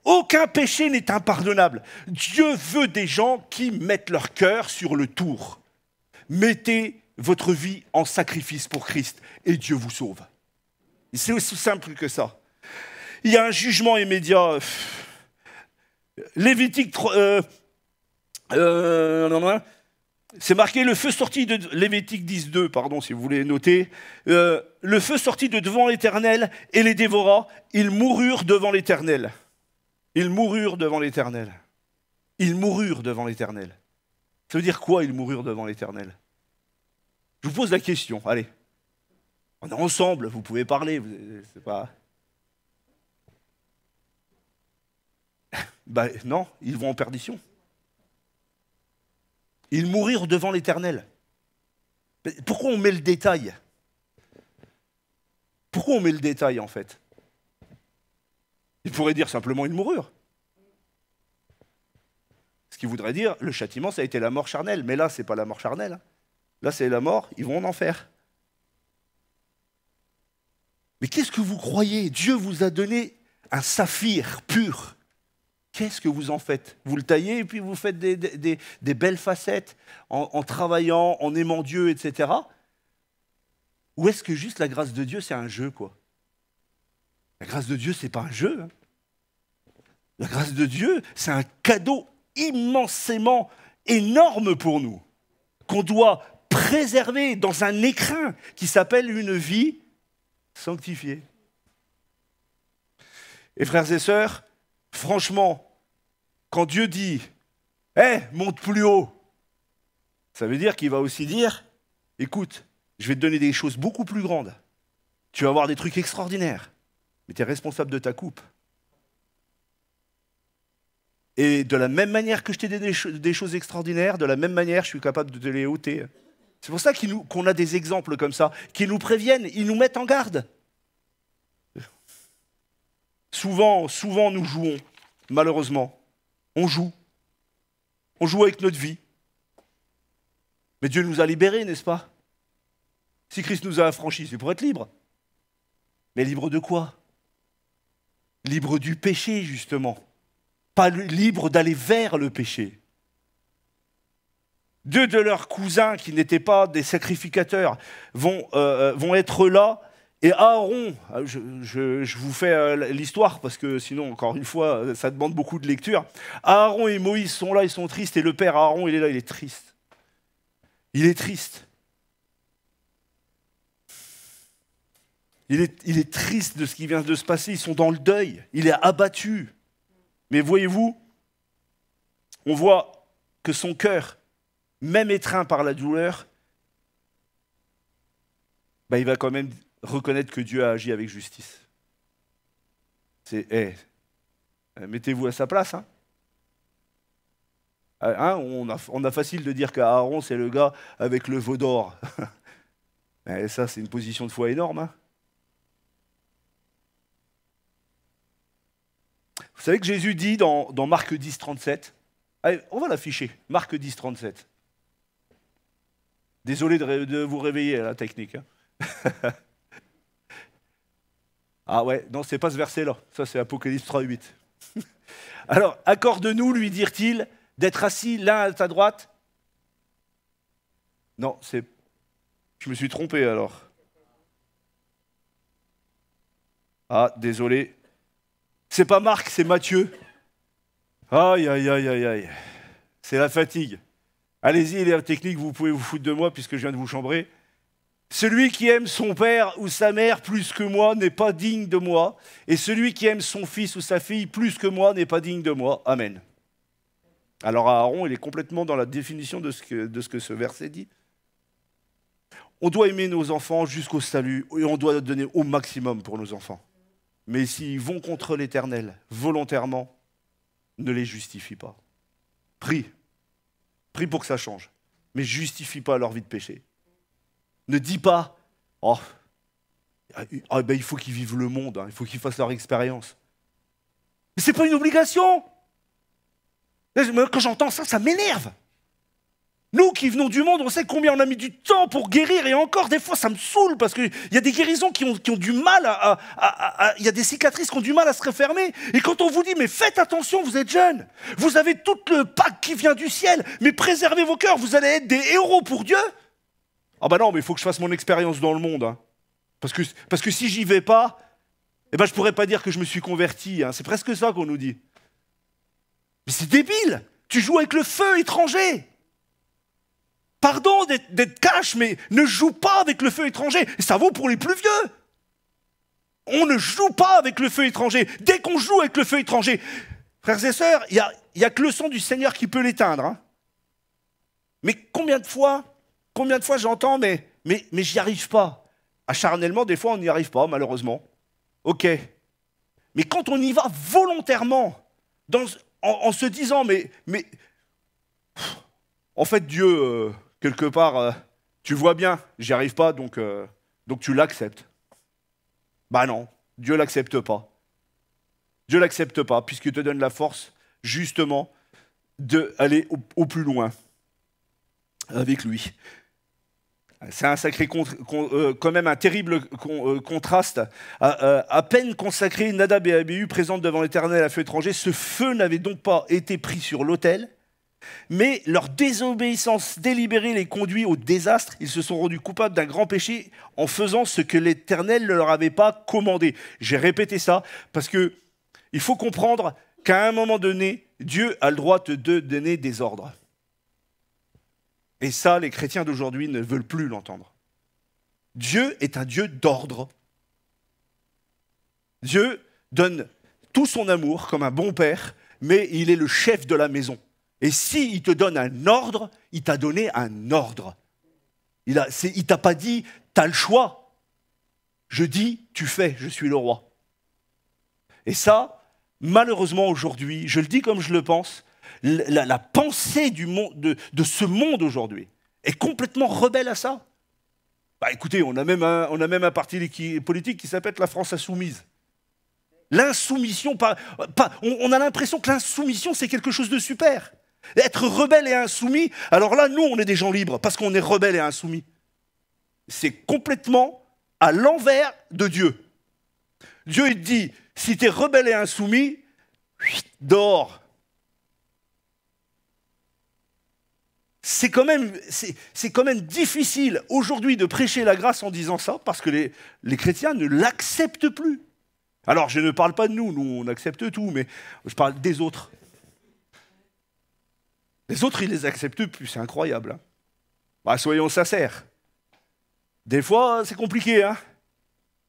Aucun péché n'est impardonnable. Dieu veut des gens qui mettent leur cœur sur le tour. Mettez votre vie en sacrifice pour Christ et Dieu vous sauve. C'est aussi simple que ça. Il y a un jugement immédiat. Lévitique c'est marqué le feu sorti de Lévitique 10.2, pardon, si vous voulez noter. Le feu sortit de devant l'Éternel et les dévora. Ils moururent devant l'Éternel. Ils moururent devant l'Éternel. Ils moururent devant l'Éternel. Ça veut dire quoi, ils moururent devant l'Éternel? Je vous pose la question, allez. On est ensemble, vous pouvez parler, c'est pas... Ben non, ils vont en perdition. Ils mourirent devant l'Éternel. Pourquoi on met le détail? Pourquoi on met le détail, en fait? Il pourrait dire simplement ils moururent. Ce qui voudrait dire, le châtiment, ça a été la mort charnelle. Mais là, ce n'est pas la mort charnelle. Là, c'est la mort, ils vont en enfer. Mais qu'est-ce que vous croyez? Dieu vous a donné un saphir pur. Qu'est-ce que vous en faites? Vous le taillez et puis vous faites des belles facettes en travaillant, en aimant Dieu, etc. Ou est-ce que juste la grâce de Dieu, c'est un jeu, quoi? La grâce de Dieu, ce n'est pas un jeu. Hein. La grâce de Dieu, c'est un cadeau immensément énorme pour nous, qu'on doit préserver dans un écrin qui s'appelle une vie sanctifiée. Et frères et sœurs, franchement, quand Dieu dit « Hé, monte plus haut », Ça veut dire qu'il va aussi dire, écoute, je vais te donner des choses beaucoup plus grandes. Tu vas avoir des trucs extraordinaires, mais tu es responsable de ta coupe. Et de la même manière que je t'ai donné des choses extraordinaires, de la même manière, je suis capable de te les ôter. C'est pour ça qu'on a des exemples comme ça, qui nous préviennent, ils nous mettent en garde. Souvent, nous jouons, malheureusement. On joue. On joue avec notre vie. Mais Dieu nous a libérés, n'est-ce pas? Si Christ nous a affranchis, c'est pour être libre. Mais libre de quoi? Libre du péché, justement. Pas libre d'aller vers le péché. Deux de leurs cousins, qui n'étaient pas des sacrificateurs, vont être là. Et Aaron, je vous fais l'histoire, parce que sinon, encore une fois, ça demande beaucoup de lecture. Aaron et Moïse sont là, ils sont tristes, et le père Aaron, il est là, il est triste. Il est triste. Il est triste de ce qui vient de se passer, ils sont dans le deuil, il est abattu. Mais voyez-vous, on voit que son cœur, même étreint par la douleur, il va quand même reconnaître que Dieu a agi avec justice. Mettez-vous à sa place. On a facile de dire qu'Aaron, c'est le gars avec le veau d'or. Mais ça, c'est une position de foi énorme. Vous savez que Jésus dit dans Marc 10, 37, allez, on va l'afficher, Marc 10, 37. Désolé de vous réveiller à la technique. Ah ouais, non, c'est pas ce verset-là, ça c'est Apocalypse 3, 8. Alors, accorde-nous, lui dirent-ils, d'être assis l'un à ta droite. Non, je me suis trompé alors. Ah, désolé. C'est pas Marc, c'est Matthieu. Aïe, aïe, aïe, aïe, aïe. C'est la fatigue. Allez-y, les techniques, vous pouvez vous foutre de moi puisque je viens de vous chambrer. Celui qui aime son père ou sa mère plus que moi n'est pas digne de moi. Et celui qui aime son fils ou sa fille plus que moi n'est pas digne de moi. Amen. Alors Aaron, il est complètement dans la définition de ce que ce verset dit. On doit aimer nos enfants jusqu'au salut et on doit donner au maximum pour nos enfants. Mais s'ils vont contre l'Éternel, volontairement, ne les justifie pas. Prie pour que ça change. Mais justifie pas leur vie de péché. Ne dis pas, il faut qu'ils vivent le monde, il faut qu'ils fassent leur expérience. Mais ce n'est pas une obligation. Quand j'entends ça, ça m'énerve. Nous qui venons du monde, on sait combien on a mis du temps pour guérir, et encore des fois ça me saoule parce qu'il y a des guérisons qui ont du mal il y a des cicatrices qui ont du mal à se refermer. Et quand on vous dit, mais faites attention, vous êtes jeunes, vous avez tout le pack qui vient du ciel, mais préservez vos cœurs, vous allez être des héros pour Dieu. Ah non, mais il faut que je fasse mon expérience dans le monde. Parce que si j'y vais pas, je ne pourrais pas dire que je me suis converti. C'est presque ça qu'on nous dit. Mais c'est débile, tu joues avec le feu étranger. Pardon d'être cash, mais ne joue pas avec le feu étranger. Et ça vaut pour les plus vieux. On ne joue pas avec le feu étranger. Dès qu'on joue avec le feu étranger, frères et sœurs, il y a que le sang du Seigneur qui peut l'éteindre. Mais combien de fois j'entends, mais j'y arrive pas. Acharnellement, des fois, on n'y arrive pas, malheureusement. Ok. Mais quand on y va volontairement, en se disant, mais en fait, Dieu... quelque part, tu vois bien, j'y arrive pas, donc tu l'acceptes. Non, Dieu l'accepte pas. Dieu l'accepte pas, puisqu'il te donne la force, justement, d'aller au plus loin avec lui. C'est un sacré, quand même un terrible contraste. À peine consacrés, Nadab et Abihu présentent devant l'Éternel à feu étranger. Ce feu n'avait donc pas été pris sur l'autel, mais leur désobéissance délibérée les conduit au désastre. Ils se sont rendus coupables d'un grand péché en faisant ce que l'Éternel ne leur avait pas commandé. J'ai répété ça parce qu'il faut comprendre qu'à un moment donné, Dieu a le droit de donner des ordres. Et ça, les chrétiens d'aujourd'hui ne veulent plus l'entendre. Dieu est un Dieu d'ordre. Dieu donne tout son amour comme un bon père, mais il est le chef de la maison. Et s'il te donne un ordre, il t'a donné un ordre. Il t'a pas dit, tu as le choix. Je dis, tu fais, je suis le roi. Et ça, malheureusement aujourd'hui, je le dis comme je le pense, la pensée du monde, de ce monde aujourd'hui est complètement rebelle à ça. Bah écoutez, on a même un parti politique qui s'appelle la France Insoumise. L'insoumission, on a l'impression que l'insoumission, c'est quelque chose de super. Être rebelle et insoumis, alors là, nous, on est des gens libres, parce qu'on est rebelle et insoumis. C'est complètement à l'envers de Dieu. Dieu, il te dit, si tu es rebelle et insoumis, dehors. C'est quand même difficile aujourd'hui de prêcher la grâce en disant ça, parce que les chrétiens ne l'acceptent plus. Alors, je ne parle pas de nous, on accepte tout, mais je parle des autres. Les autres, ils les acceptent plus, c'est incroyable. Hein. Bah, soyons sincères. Des fois, c'est compliqué. Hein.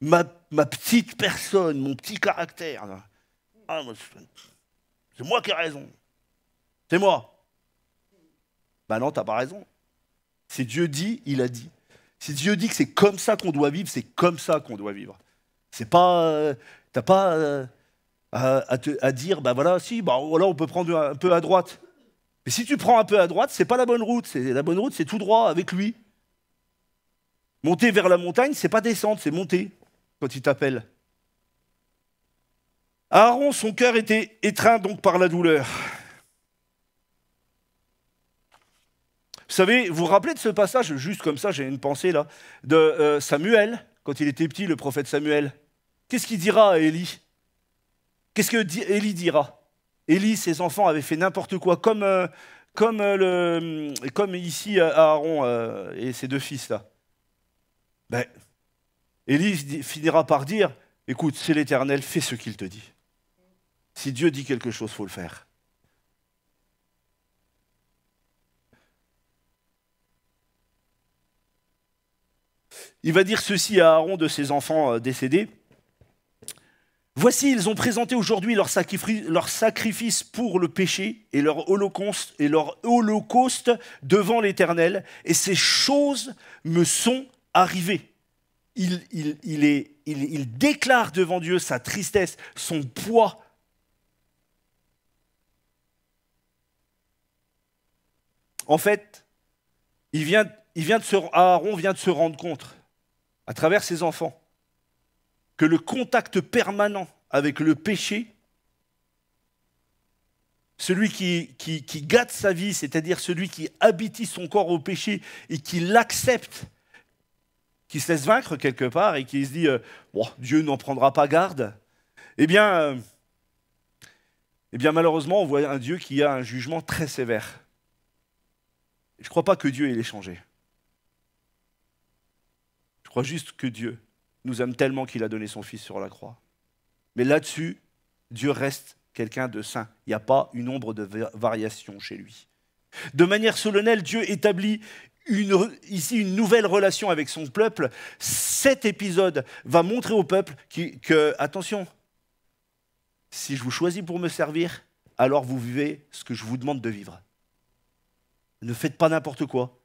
Ma petite personne, mon petit caractère. Ah, c'est moi qui ai raison. C'est moi. Ben non, t'as pas raison. Si Dieu dit, il a dit. Si Dieu dit que c'est comme ça qu'on doit vivre, c'est comme ça qu'on doit vivre. C'est pas, t'as pas à dire, ben voilà, si, ben voilà, on peut prendre un peu à droite. Mais si tu prends un peu à droite, c'est pas la bonne route. La bonne route, c'est tout droit avec lui. Monter vers la montagne, c'est pas descendre, c'est monter quand il t'appelle. Aaron, son cœur était étreint donc par la douleur. Vous savez, vous vous rappelez de ce passage, juste comme ça, j'ai une pensée là, de Samuel, quand il était petit, le prophète Samuel. Qu'est-ce qu'il dira à Élie? Qu'est-ce que Élie dira? Élie, ses enfants avaient fait n'importe quoi, comme ici Aaron et ses deux fils là. Ben, Élie finira par dire, écoute, c'est l'Éternel, fais ce qu'il te dit. Si Dieu dit quelque chose, il faut le faire. Il va dire ceci à Aaron de ses enfants décédés. Voici, ils ont présenté aujourd'hui leur sacrifice pour le péché et leur holocauste devant l'Éternel, et ces choses me sont arrivées. Il déclare devant Dieu sa tristesse, son poids. En fait, Aaron vient de se rendre compte, à travers ses enfants, que le contact permanent avec le péché, celui qui gâte sa vie, c'est-à-dire celui qui habite son corps au péché et qui l'accepte, qui se laisse vaincre quelque part et qui se dit bon, Dieu n'en prendra pas garde, eh bien malheureusement, on voit un Dieu qui a un jugement très sévère. Je ne crois pas que Dieu ait changé. Je crois juste que Dieu nous aime tellement qu'il a donné son Fils sur la croix. Mais là-dessus, Dieu reste quelqu'un de saint. Il n'y a pas une ombre de variation chez lui. De manière solennelle, Dieu établit ici une nouvelle relation avec son peuple. Cet épisode va montrer au peuple que, attention, si je vous choisis pour me servir, alors vous vivez ce que je vous demande de vivre. Ne faites pas n'importe quoi.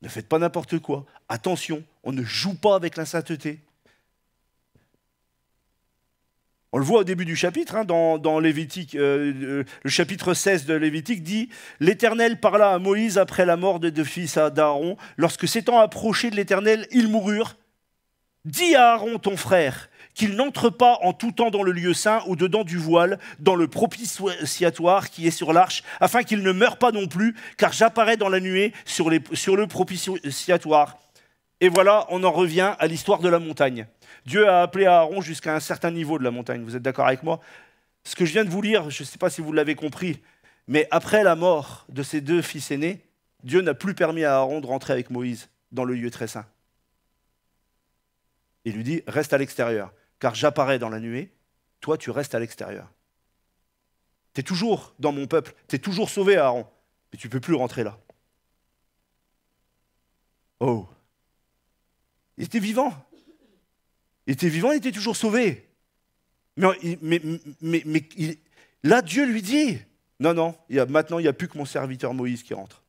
Ne faites pas n'importe quoi. Attention, on ne joue pas avec la sainteté. On le voit au début du chapitre, hein, dans Lévitique, le chapitre 16 de Lévitique dit « L'Éternel parla à Moïse après la mort des deux fils d'Aaron. Lorsque s'étant approchés de l'Éternel, ils moururent. Dis à Aaron ton frère qu'il n'entre pas en tout temps dans le lieu saint, au-dedans du voile, dans le propitiatoire qui est sur l'arche, afin qu'il ne meure pas non plus, car j'apparais dans la nuée sur le propitiatoire. » Et voilà, on en revient à l'histoire de la montagne. Dieu a appelé Aaron jusqu'à un certain niveau de la montagne. Vous êtes d'accord avec moi? Ce que je viens de vous lire, je ne sais pas si vous l'avez compris, mais après la mort de ses deux fils aînés, Dieu n'a plus permis à Aaron de rentrer avec Moïse dans le lieu très saint. Il lui dit, reste à l'extérieur, car j'apparais dans la nuée, toi tu restes à l'extérieur. Tu es toujours dans mon peuple, tu es toujours sauvé Aaron, mais tu ne peux plus rentrer là. Oh! Il était vivant. Il était vivant, il était toujours sauvé. Mais là, Dieu lui dit, Non, non, maintenant, il n'y a plus que mon serviteur Moïse qui rentre.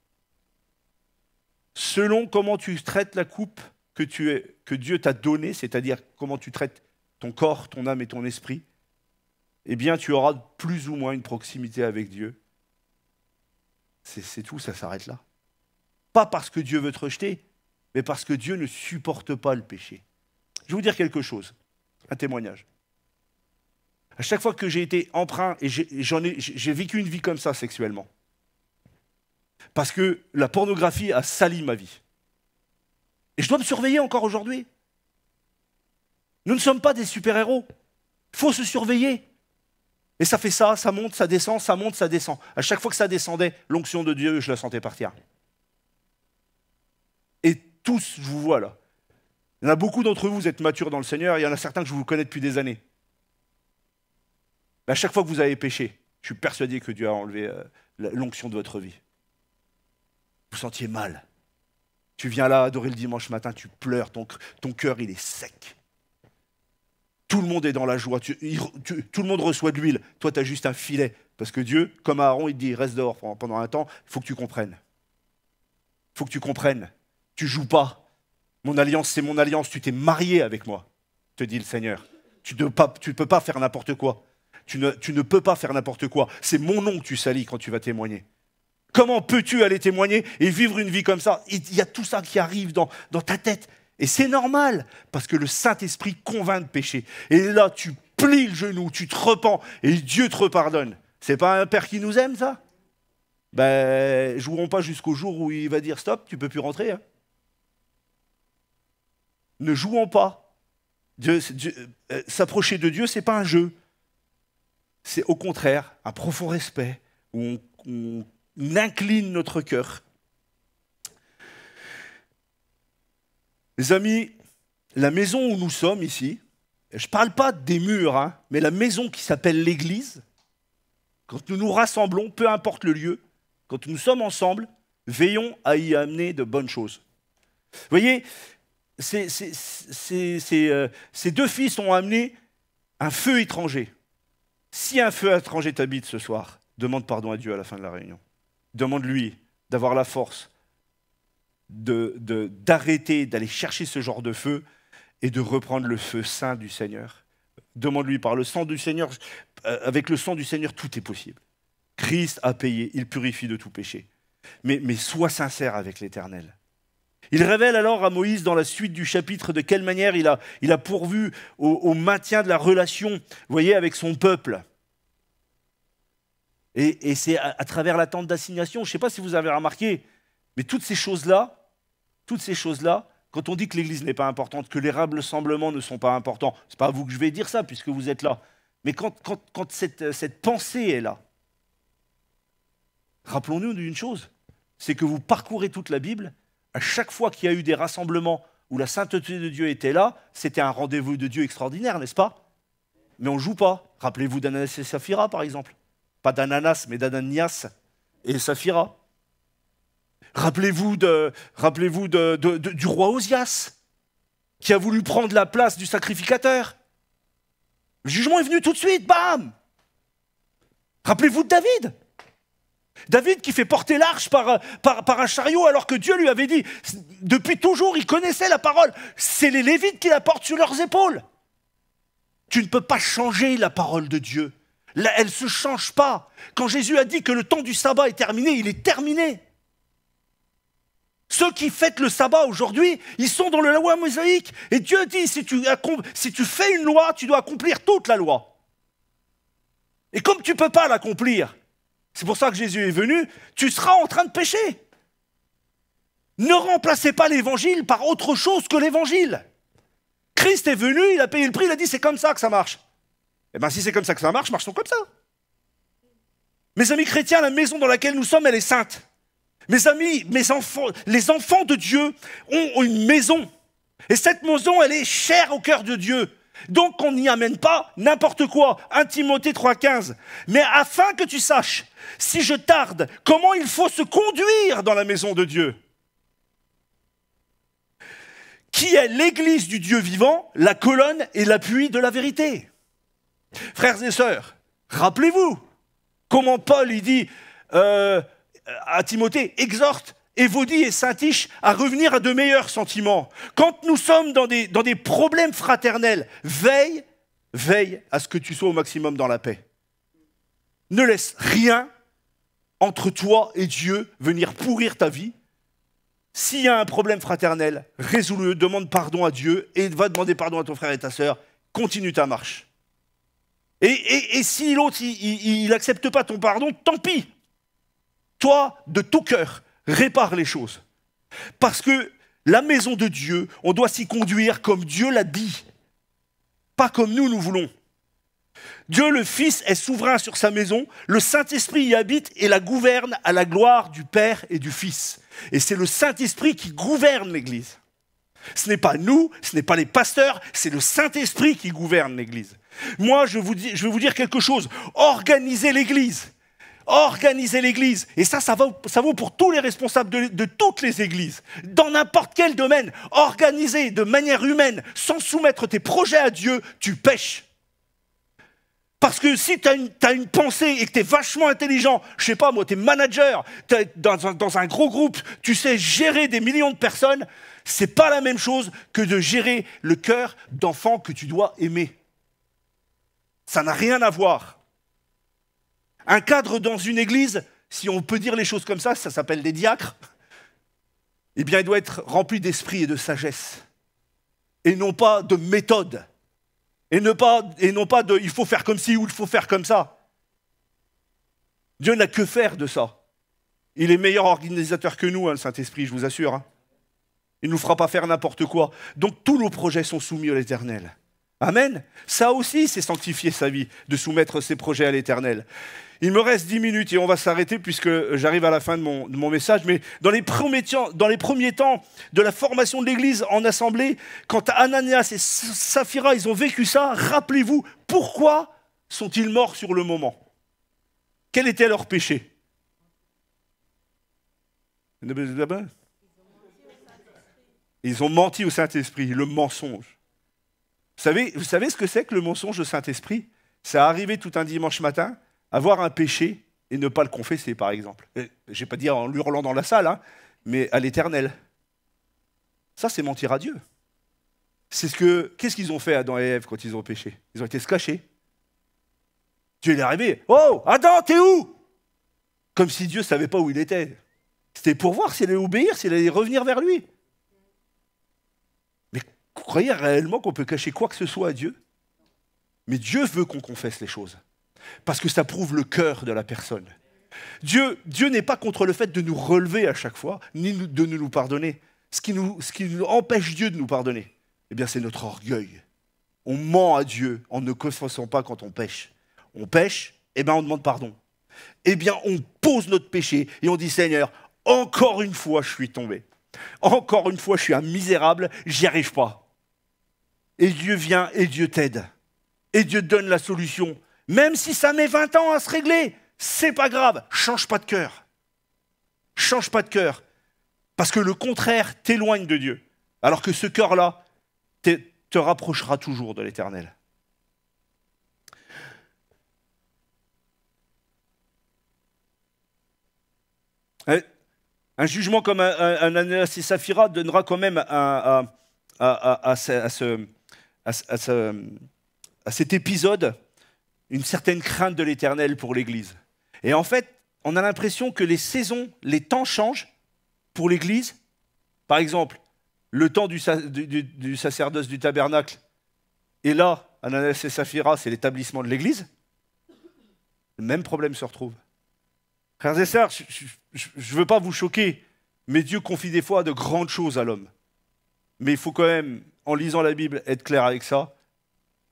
Selon comment tu traites la coupe que Dieu t'a donnée, c'est-à-dire comment tu traites ton corps, ton âme et ton esprit, eh bien, tu auras plus ou moins une proximité avec Dieu. C'est tout, ça s'arrête là. Pas parce que Dieu veut te rejeter, mais parce que Dieu ne supporte pas le péché. Je vais vous dire quelque chose, un témoignage. À chaque fois que j'ai été emprunt, et j'ai vécu une vie comme ça sexuellement, parce que la pornographie a sali ma vie. Et je dois me surveiller encore aujourd'hui. Nous ne sommes pas des super-héros. Il faut se surveiller. Et ça fait ça, ça monte, ça descend, ça monte, ça descend. À chaque fois que ça descendait, l'onction de Dieu, je la sentais partir. Et tous, je vous vois là. Il y en a beaucoup d'entre vous, vous êtes matures dans le Seigneur, et il y en a certains que je vous connais depuis des années. Mais à chaque fois que vous avez péché, je suis persuadé que Dieu a enlevé l'onction de votre vie. Vous sentiez mal. Tu viens là adorer le dimanche matin, tu pleures, ton cœur il est sec. Tout le monde est dans la joie, tout le monde reçoit de l'huile. Toi, tu as juste un filet. Parce que Dieu, comme à Aaron, il te dit, reste dehors pendant un temps, il faut que tu comprennes. Il faut que tu comprennes. Tu joues pas. Mon alliance, c'est mon alliance. Tu t'es marié avec moi, te dit le Seigneur. Tu ne peux pas faire n'importe quoi. Tu ne peux pas faire n'importe quoi. C'est mon nom que tu salis quand tu vas témoigner. Comment peux-tu aller témoigner et vivre une vie comme ça? Il y a tout ça qui arrive dans ta tête. Et c'est normal, parce que le Saint-Esprit convainc de péché. Et là, tu plies le genou, tu te repens, et Dieu te repardonne. C'est pas un Père qui nous aime, ça? Ben, jouerons pas jusqu'au jour où il va dire stop, tu peux plus rentrer. Hein. Ne jouons pas. S'approcher de Dieu, c'est pas un jeu. C'est au contraire un profond respect, où on incline notre cœur. Les amis, la maison où nous sommes ici, je ne parle pas des murs, hein, mais la maison qui s'appelle l'Église, quand nous nous rassemblons, peu importe le lieu, quand nous sommes ensemble, veillons à y amener de bonnes choses. Vous voyez, ces deux fils ont amené un feu étranger. Si un feu étranger t'habite ce soir, demande pardon à Dieu à la fin de la réunion. Demande-lui d'avoir la force d'arrêter, d'aller chercher ce genre de feu et de reprendre le feu saint du Seigneur. Demande-lui par le sang du Seigneur, avec le sang du Seigneur, tout est possible. Christ a payé, il purifie de tout péché. Mais sois sincère avec l'Éternel. Il révèle alors à Moïse dans la suite du chapitre de quelle manière il a pourvu au maintien de la relation, vous voyez, avec son peuple. Et c'est à travers la tente d'assignation, je ne sais pas si vous avez remarqué, mais toutes ces choses-là, quand on dit que l'Église n'est pas importante, que les rassemblements ne sont pas importants, ce n'est pas à vous que je vais dire ça puisque vous êtes là, mais quand cette pensée est là, rappelons-nous d'une chose, c'est que vous parcourez toute la Bible, à chaque fois qu'il y a eu des rassemblements où la sainteté de Dieu était là, c'était un rendez-vous de Dieu extraordinaire, n'est-ce pas? Mais on ne joue pas. Rappelez-vous d'Ananas et Saphira, par exemple. Pas d'Ananas, mais d'Ananias et Saphira. Rappelez-vous du roi Osias, qui a voulu prendre la place du sacrificateur. Le jugement est venu tout de suite, bam! Rappelez-vous de David. David qui fait porter l'arche par un chariot alors que Dieu lui avait dit, depuis toujours, il connaissait la parole. C'est les Lévites qui la portent sur leurs épaules. Tu ne peux pas changer la parole de Dieu. Là, elle ne se change pas. Quand Jésus a dit que le temps du sabbat est terminé, il est terminé. Ceux qui fêtent le sabbat aujourd'hui, ils sont dans la loi mosaïque. Et Dieu dit, si tu fais une loi, tu dois accomplir toute la loi. Et comme tu ne peux pas l'accomplir, c'est pour ça que Jésus est venu, tu seras en train de pécher. Ne remplacez pas l'évangile par autre chose que l'évangile. Christ est venu, il a payé le prix, il a dit c'est comme ça que ça marche. Eh bien si c'est comme ça que ça marche, marchons comme ça. Mes amis chrétiens, la maison dans laquelle nous sommes, elle est sainte. Mes amis, mes enfants, les enfants de Dieu ont une maison. Et cette maison, elle est chère au cœur de Dieu. Donc on n'y amène pas n'importe quoi. 1 Timothée 3,15. Mais afin que tu saches, si je tarde, comment il faut se conduire dans la maison de Dieu. Qui est l'église du Dieu vivant, la colonne et l'appui de la vérité. Frères et sœurs, rappelez-vous, Comment Paul, il dit à Timothée, exhorte Évodie et Syntyche à revenir à de meilleurs sentiments. Quand nous sommes dans des problèmes fraternels, veille à ce que tu sois au maximum dans la paix. Ne laisse rien entre toi et Dieu venir pourrir ta vie. S'il y a un problème fraternel, résous-le, demande pardon à Dieu et va demander pardon à ton frère et ta sœur. Continue ta marche. Et si l'autre, il n'accepte pas ton pardon, tant pis. Toi, de tout cœur, répare les choses. Parce que la maison de Dieu, on doit s'y conduire comme Dieu l'a dit. Pas comme nous voulons. Dieu le Fils est souverain sur sa maison, le Saint-Esprit y habite et la gouverne à la gloire du Père et du Fils. Et c'est le Saint-Esprit qui gouverne l'Église. Ce n'est pas nous, ce n'est pas les pasteurs, c'est le Saint-Esprit qui gouverne l'Église. Moi, je vais vous dire quelque chose. Organisez l'Église. Organisez l'Église. Et ça vaut pour tous les responsables de toutes les églises. Dans n'importe quel domaine, organisez de manière humaine, sans soumettre tes projets à Dieu, tu pèches. Parce que si tu as une pensée et que tu es vachement intelligent, je sais pas moi, tu es manager, tu es dans un gros groupe, tu sais gérer des millions de personnes, c'est pas la même chose que de gérer le cœur d'enfant que tu dois aimer. Ça n'a rien à voir. Un cadre dans une église, si on peut dire les choses comme ça s'appelle des diacres, eh bien il doit être rempli d'esprit et de sagesse, et non pas de méthode. Et non pas de « il faut faire comme ci » ou « il faut faire comme ça ». Dieu n'a que faire de ça. Il est meilleur organisateur que nous, hein, le Saint-Esprit, je vous assure. Hein. Il ne nous fera pas faire n'importe quoi. Donc tous nos projets sont soumis à l'Éternel. Amen. Ça aussi, c'est sanctifier sa vie, de soumettre ses projets à l'Éternel. Il me reste 10 minutes et on va s'arrêter puisque j'arrive à la fin de mon message. Mais dans les premiers temps de la formation de l'Église en assemblée, quand Ananias et Saphira, ils ont vécu ça, rappelez-vous, pourquoi sont-ils morts sur le moment? Quel était leur péché? Ils ont menti au Saint-Esprit, le mensonge. Vous savez ce que c'est que le mensonge au Saint-Esprit? C'est arriver tout un dimanche matin, avoir un péché et ne pas le confesser, par exemple. Je ne vais pas dire en hurlant dans la salle, hein, mais à l'Éternel. Ça, c'est mentir à Dieu. Qu'est-ce qu'ils ont fait, Adam et Ève, quand ils ont péché? Ils ont été se cacher. Dieu est arrivé. « Oh, Adam, t'es où ?» Comme si Dieu ne savait pas où il était. C'était pour voir s'il allait obéir, s'il allait revenir vers lui. Mais vous croyez réellement qu'on peut cacher quoi que ce soit à Dieu? Mais Dieu veut qu'on confesse les choses. Parce que ça prouve le cœur de la personne. Dieu n'est pas contre le fait de nous relever à chaque fois, ni de nous pardonner. Ce qui nous empêche Dieu de nous pardonner, eh bien, c'est notre orgueil. On ment à Dieu en ne confessant pas quand on pêche. On pêche, eh bien, on demande pardon. Eh bien, on pose notre péché et on dit, Seigneur, encore une fois, je suis tombé. Encore une fois, je suis un misérable, j'y arrive pas. Et Dieu vient et Dieu t'aide. Et Dieu te donne la solution. Même si ça met 20 ans à se régler, c'est pas grave, change pas de cœur. Change pas de cœur. Parce que le contraire t'éloigne de Dieu. Alors que ce cœur-là te rapprochera toujours de l'Éternel. Un jugement comme un Ananias et Saphira donnera quand même à cet épisode une certaine crainte de l'Éternel pour l'Église. Et en fait, on a l'impression que les saisons, les temps changent pour l'Église. Par exemple, le temps du sacerdoce du tabernacle, et là, Ananias et Saphira, c'est l'établissement de l'Église. Le même problème se retrouve. Frères et sœurs, je ne veux pas vous choquer, mais Dieu confie des fois de grandes choses à l'homme. Mais il faut quand même, en lisant la Bible, être clair avec ça.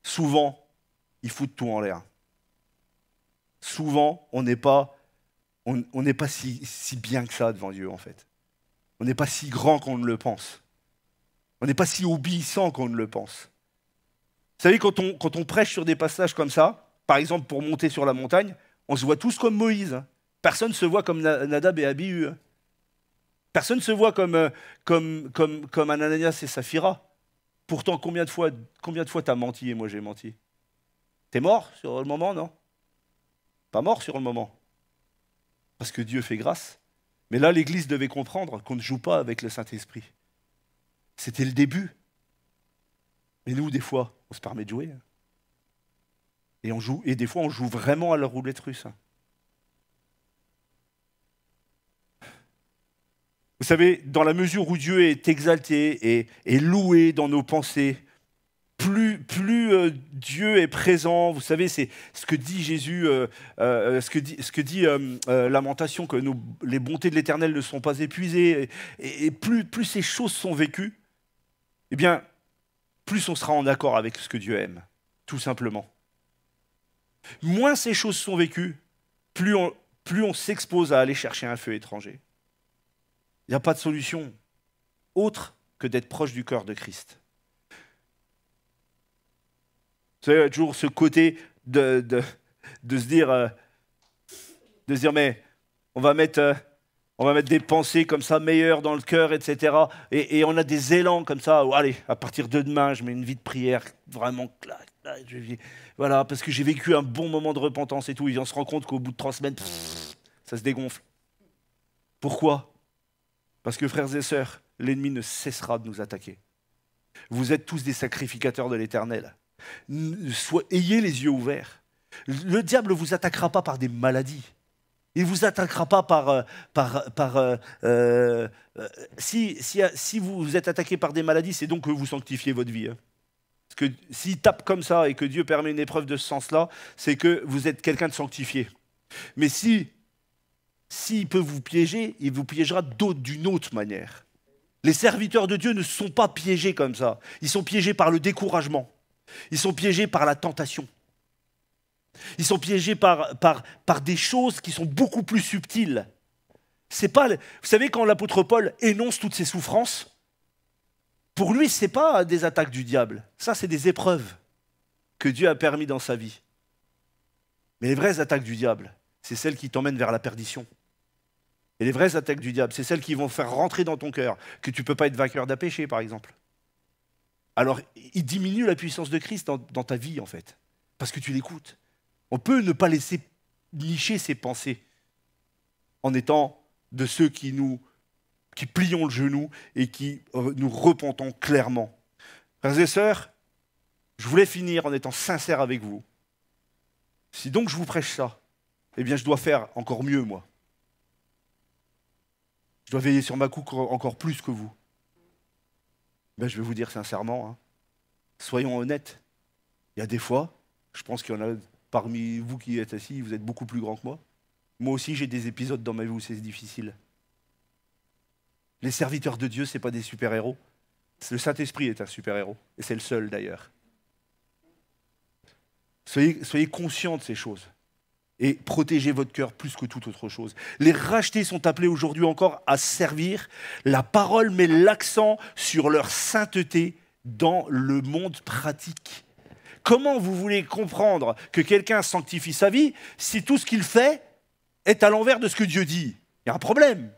Souvent, il fout tout en l'air. Souvent, on n'est pas si bien que ça devant Dieu, en fait. On n'est pas si grand qu'on ne le pense. On n'est pas si obéissant qu'on ne le pense. Vous savez, quand on prêche sur des passages comme ça, par exemple pour monter sur la montagne, on se voit tous comme Moïse. Personne ne se voit comme Nadab et Abihu. Personne ne se voit comme Ananias et Saphira. Pourtant, combien de fois t'as menti et moi j'ai menti? T'es mort sur le moment, non? Pas mort sur le moment. Parce que Dieu fait grâce. Mais là, l'Église devait comprendre qu'on ne joue pas avec le Saint-Esprit. C'était le début. Mais nous, des fois, on se permet de jouer. Et des fois, on joue vraiment à la roulette russe. Vous savez, dans la mesure où Dieu est exalté et loué dans nos pensées, plus Dieu est présent, vous savez, c'est ce que dit Jésus, ce que dit Lamentation, que les bontés de l'Éternel ne sont pas épuisées, et plus ces choses sont vécues, eh bien, plus on sera en accord avec ce que Dieu aime, tout simplement. Moins ces choses sont vécues, plus on s'expose à aller chercher un feu étranger. Il n'y a pas de solution autre que d'être proche du cœur de Christ. Vous savez, il y a toujours ce côté de se dire, mais on va mettre des pensées comme ça meilleures dans le cœur, etc. Et on a des élans comme ça, où, allez, à partir de demain, je mets une vie de prière vraiment claque. Voilà, parce que j'ai vécu un bon moment de repentance et tout. Et on se rend compte qu'au bout de 3 semaines, ça se dégonfle. Pourquoi ? Parce que, frères et sœurs, l'ennemi ne cessera de nous attaquer. Vous êtes tous des sacrificateurs de l'Éternel. Ayez les yeux ouverts. Le diable ne vous attaquera pas par des maladies. Il ne vous attaquera pas si vous êtes attaqué par des maladies, c'est donc que vous sanctifiez votre vie. Parce que s'il tape comme ça et que Dieu permet une épreuve de ce sens-là, c'est que vous êtes quelqu'un de sanctifié. Mais s'il peut vous piéger, il vous piégera d'une autre manière. Les serviteurs de Dieu ne sont pas piégés comme ça. Ils sont piégés par le découragement. Ils sont piégés par la tentation. Ils sont piégés par des choses qui sont beaucoup plus subtiles. C'est pas, vous savez, quand l'apôtre Paul énonce toutes ses souffrances, pour lui, ce n'est pas des attaques du diable. Ça, c'est des épreuves que Dieu a permis dans sa vie. Mais les vraies attaques du diable, c'est celles qui t'emmènent vers la perdition. Et les vraies attaques du diable, c'est celles qui vont faire rentrer dans ton cœur que tu ne peux pas être vainqueur d'un péché, par exemple. Alors, il diminue la puissance de Christ dans ta vie, en fait, parce que tu l'écoutes. On peut ne pas laisser nicher ses pensées en étant de ceux qui plions le genou et qui nous repentons clairement. Frères et sœurs, je voulais finir en étant sincère avec vous. Si donc je vous prêche ça, eh bien je dois faire encore mieux, moi. Je dois veiller sur ma coupe encore plus que vous. Ben, je vais vous dire sincèrement, soyons honnêtes. Il y a des fois, je pense qu'il y en a parmi vous qui êtes assis, vous êtes beaucoup plus grands que moi. Moi aussi, j'ai des épisodes dans ma vie où c'est difficile. Les serviteurs de Dieu, ce n'est pas des super-héros. Le Saint-Esprit est un super-héros, et c'est le seul d'ailleurs. Soyez conscients de ces choses. Et protégez votre cœur plus que toute autre chose. Les rachetés sont appelés aujourd'hui encore à servir. La parole met l'accent sur leur sainteté dans le monde pratique. Comment vous voulez comprendre que quelqu'un sanctifie sa vie si tout ce qu'il fait est à l'envers de ce que Dieu dit ? Il y a un problème.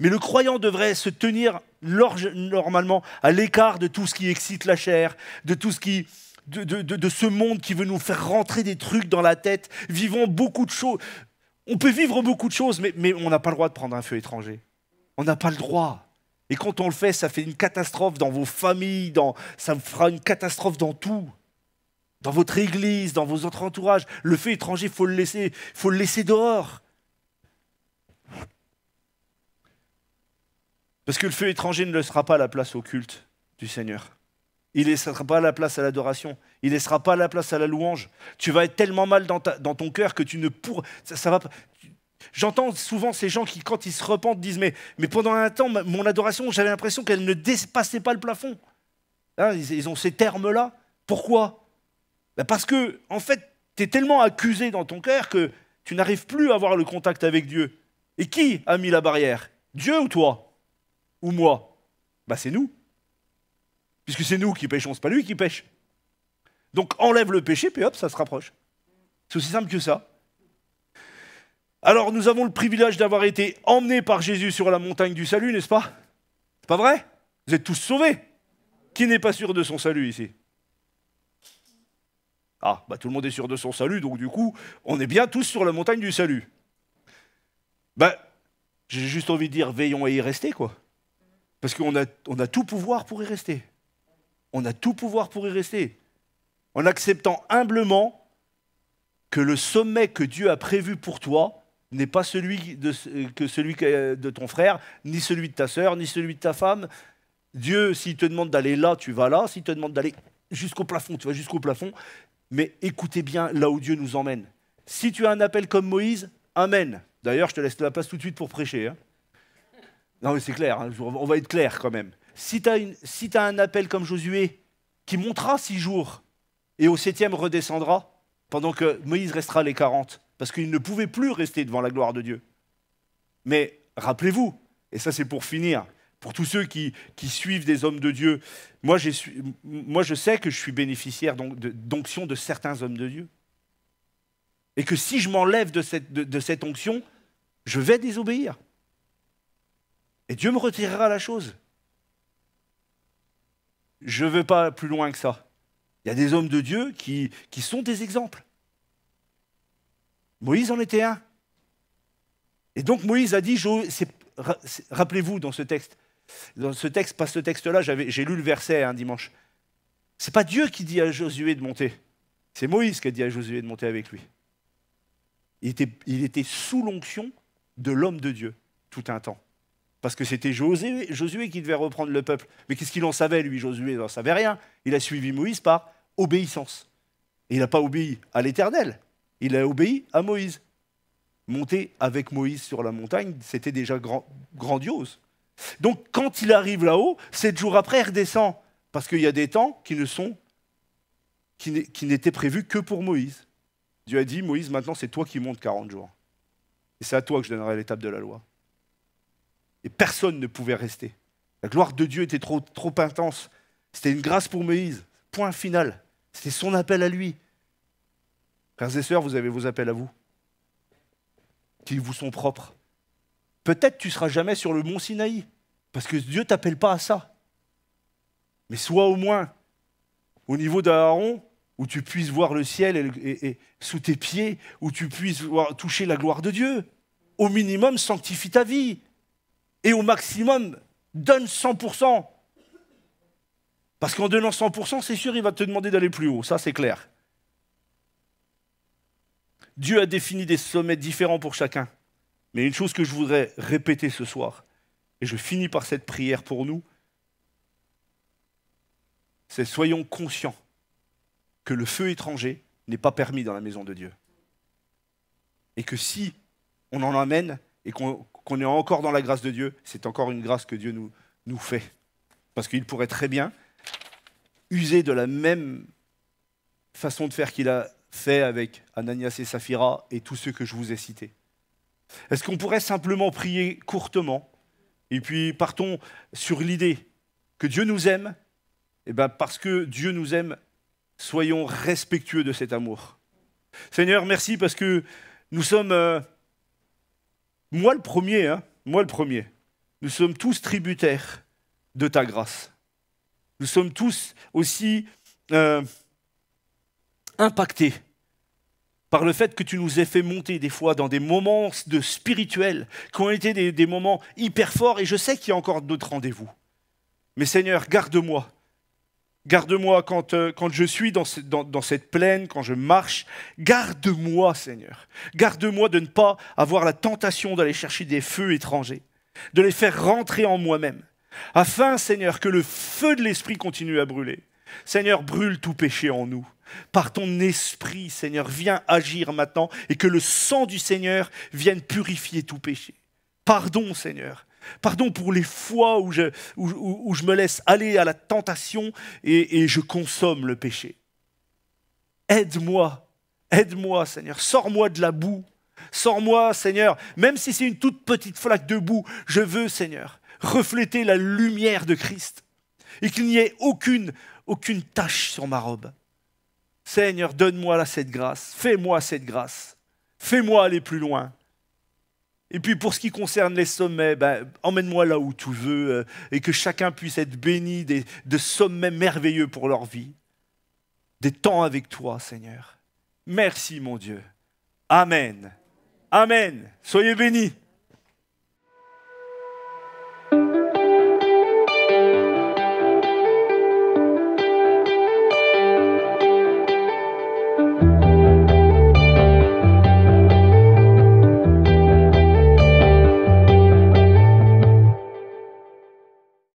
Mais le croyant devrait se tenir normalement à l'écart de tout ce qui excite la chair, de tout ce qui... De ce monde qui veut nous faire rentrer des trucs dans la tête. Vivons beaucoup de choses. On peut vivre beaucoup de choses, mais on n'a pas le droit de prendre un feu étranger. On n'a pas le droit. Et quand on le fait, ça fait une catastrophe dans vos familles, ça fera une catastrophe dans tout. Dans votre église, dans vos autres entourages. Le feu étranger, il faut le laisser dehors. Parce que le feu étranger ne laissera pas la place au culte du Seigneur. Il ne laissera pas la place à l'adoration. Il ne laissera pas la place à la louange. Tu vas être tellement mal dans ton cœur que tu ne pourras... Ça va pas. J'entends souvent ces gens qui, quand ils se repentent, disent mais pendant un temps, mon adoration, j'avais l'impression qu'elle ne dépassait pas le plafond. Hein, ils ont ces termes-là. Pourquoi ? Parce que, en fait, tu es tellement accusé dans ton cœur que tu n'arrives plus à avoir le contact avec Dieu. Et qui a mis la barrière ? Dieu ou toi ? Ou moi ? C'est nous. Puisque c'est nous qui péchons, c'est pas lui qui pêche. Donc enlève le péché, puis hop, ça se rapproche. C'est aussi simple que ça. Alors nous avons le privilège d'avoir été emmenés par Jésus sur la montagne du salut, n'est-ce pas ? C'est pas vrai ? Vous êtes tous sauvés. Qui n'est pas sûr de son salut ici ? Ah, bah tout le monde est sûr de son salut, donc du coup, on est bien tous sur la montagne du salut. Bah, j'ai juste envie de dire, veillons à y rester, quoi. Parce qu'on a tout pouvoir pour y rester. On a tout pouvoir pour y rester. En acceptant humblement que le sommet que Dieu a prévu pour toi n'est pas celui de ton frère, ni celui de ta sœur, ni celui de ta femme. Dieu, s'il te demande d'aller là, tu vas là. S'il te demande d'aller jusqu'au plafond, tu vas jusqu'au plafond. Mais écoutez bien là où Dieu nous emmène. Si tu as un appel comme Moïse, amen. D'ailleurs, je te laisse la place tout de suite pour prêcher. Hein. Non mais c'est clair, hein, on va être clair quand même. Si tu as un appel comme Josué, qui montera 6 jours, et au 7e redescendra, pendant que Moïse restera les 40, parce qu'il ne pouvait plus rester devant la gloire de Dieu. Mais rappelez-vous, et ça c'est pour finir, pour tous ceux qui suivent des hommes de Dieu, moi je sais que je suis bénéficiaire d'onction de certains hommes de Dieu. Et que si je m'enlève de cette onction, je vais désobéir. Et Dieu me retirera la chose. Je ne vais pas plus loin que ça. Il y a des hommes de Dieu qui sont des exemples. Moïse en était un. Et donc Moïse a dit, rappelez-vous dans ce texte, pas ce texte-là, j'ai lu le verset un dimanche. C'est pas Dieu qui dit à Josué de monter, c'est Moïse qui a dit à Josué de monter avec lui. Il était sous l'onction de l'homme de Dieu tout un temps. Parce que c'était Josué qui devait reprendre le peuple. Mais qu'est-ce qu'il en savait, lui, Josué? Il n'en savait rien. Il a suivi Moïse par obéissance. Et il n'a pas obéi à l'Éternel. Il a obéi à Moïse. Monter avec Moïse sur la montagne, c'était déjà grandiose. Donc, quand il arrive là-haut, 7 jours après, il redescend. Parce qu'il y a des temps qui n'étaient prévus que pour Moïse. Dieu a dit, Moïse, maintenant, c'est toi qui montes 40 jours. Et c'est à toi que je donnerai l'étape de la loi. Et personne ne pouvait rester. La gloire de Dieu était trop intense. C'était une grâce pour Moïse. Point final. C'était son appel à lui. Frères et sœurs, vous avez vos appels à vous, qui vous sont propres. Peut-être tu ne seras jamais sur le mont Sinaï, parce que Dieu ne t'appelle pas à ça. Mais sois au moins au niveau d'Aaron, où tu puisses voir le ciel et sous tes pieds, où tu puisses toucher la gloire de Dieu. Au minimum, sanctifie ta vie. Et au maximum, donne 100%. Parce qu'en donnant 100%, c'est sûr, il va te demander d'aller plus haut. Ça, c'est clair. Dieu a défini des sommets différents pour chacun. Mais une chose que je voudrais répéter ce soir, et je finis par cette prière pour nous, c'est soyons conscients que le feu étranger n'est pas permis dans la maison de Dieu. Et que si on en amène et qu'on est encore dans la grâce de Dieu, c'est encore une grâce que Dieu nous fait. Parce qu'il pourrait très bien user de la même façon de faire qu'il a fait avec Ananias et Saphira et tous ceux que je vous ai cités. Est-ce qu'on pourrait simplement prier courtement et puis partons sur l'idée que Dieu nous aime, et bien parce que Dieu nous aime, soyons respectueux de cet amour. Seigneur, merci parce que nous sommes... moi le premier, nous sommes tous tributaires de ta grâce. Nous sommes tous aussi impactés par le fait que tu nous aies fait monter des fois dans des moments de spirituels qui ont été des moments hyper forts, et je sais qu'il y a encore d'autres rendez-vous. Mais Seigneur, garde-moi. Garde-moi quand je suis dans cette plaine, quand je marche. Garde-moi, Seigneur. Garde-moi de ne pas avoir la tentation d'aller chercher des feux étrangers, de les faire rentrer en moi-même, afin, Seigneur, que le feu de l'Esprit continue à brûler. Seigneur, brûle tout péché en nous. Par ton esprit, Seigneur, viens agir maintenant et que le sang du Seigneur vienne purifier tout péché. Pardon, Seigneur. Pardon pour les fois où je me laisse aller à la tentation et je consomme le péché. Aide-moi, Seigneur. Sors-moi de la boue. Sors-moi, Seigneur, même si c'est une toute petite flaque de boue, je veux, Seigneur, refléter la lumière de Christ et qu'il n'y ait aucune tache sur ma robe. Seigneur, donne-moi là cette grâce, fais-moi cette grâce, fais-moi aller plus loin. Et puis pour ce qui concerne les sommets, emmène-moi là où tu veux et que chacun puisse être béni de sommets merveilleux pour leur vie. des temps avec toi, Seigneur. Merci, mon Dieu. Amen. Amen. Soyez bénis.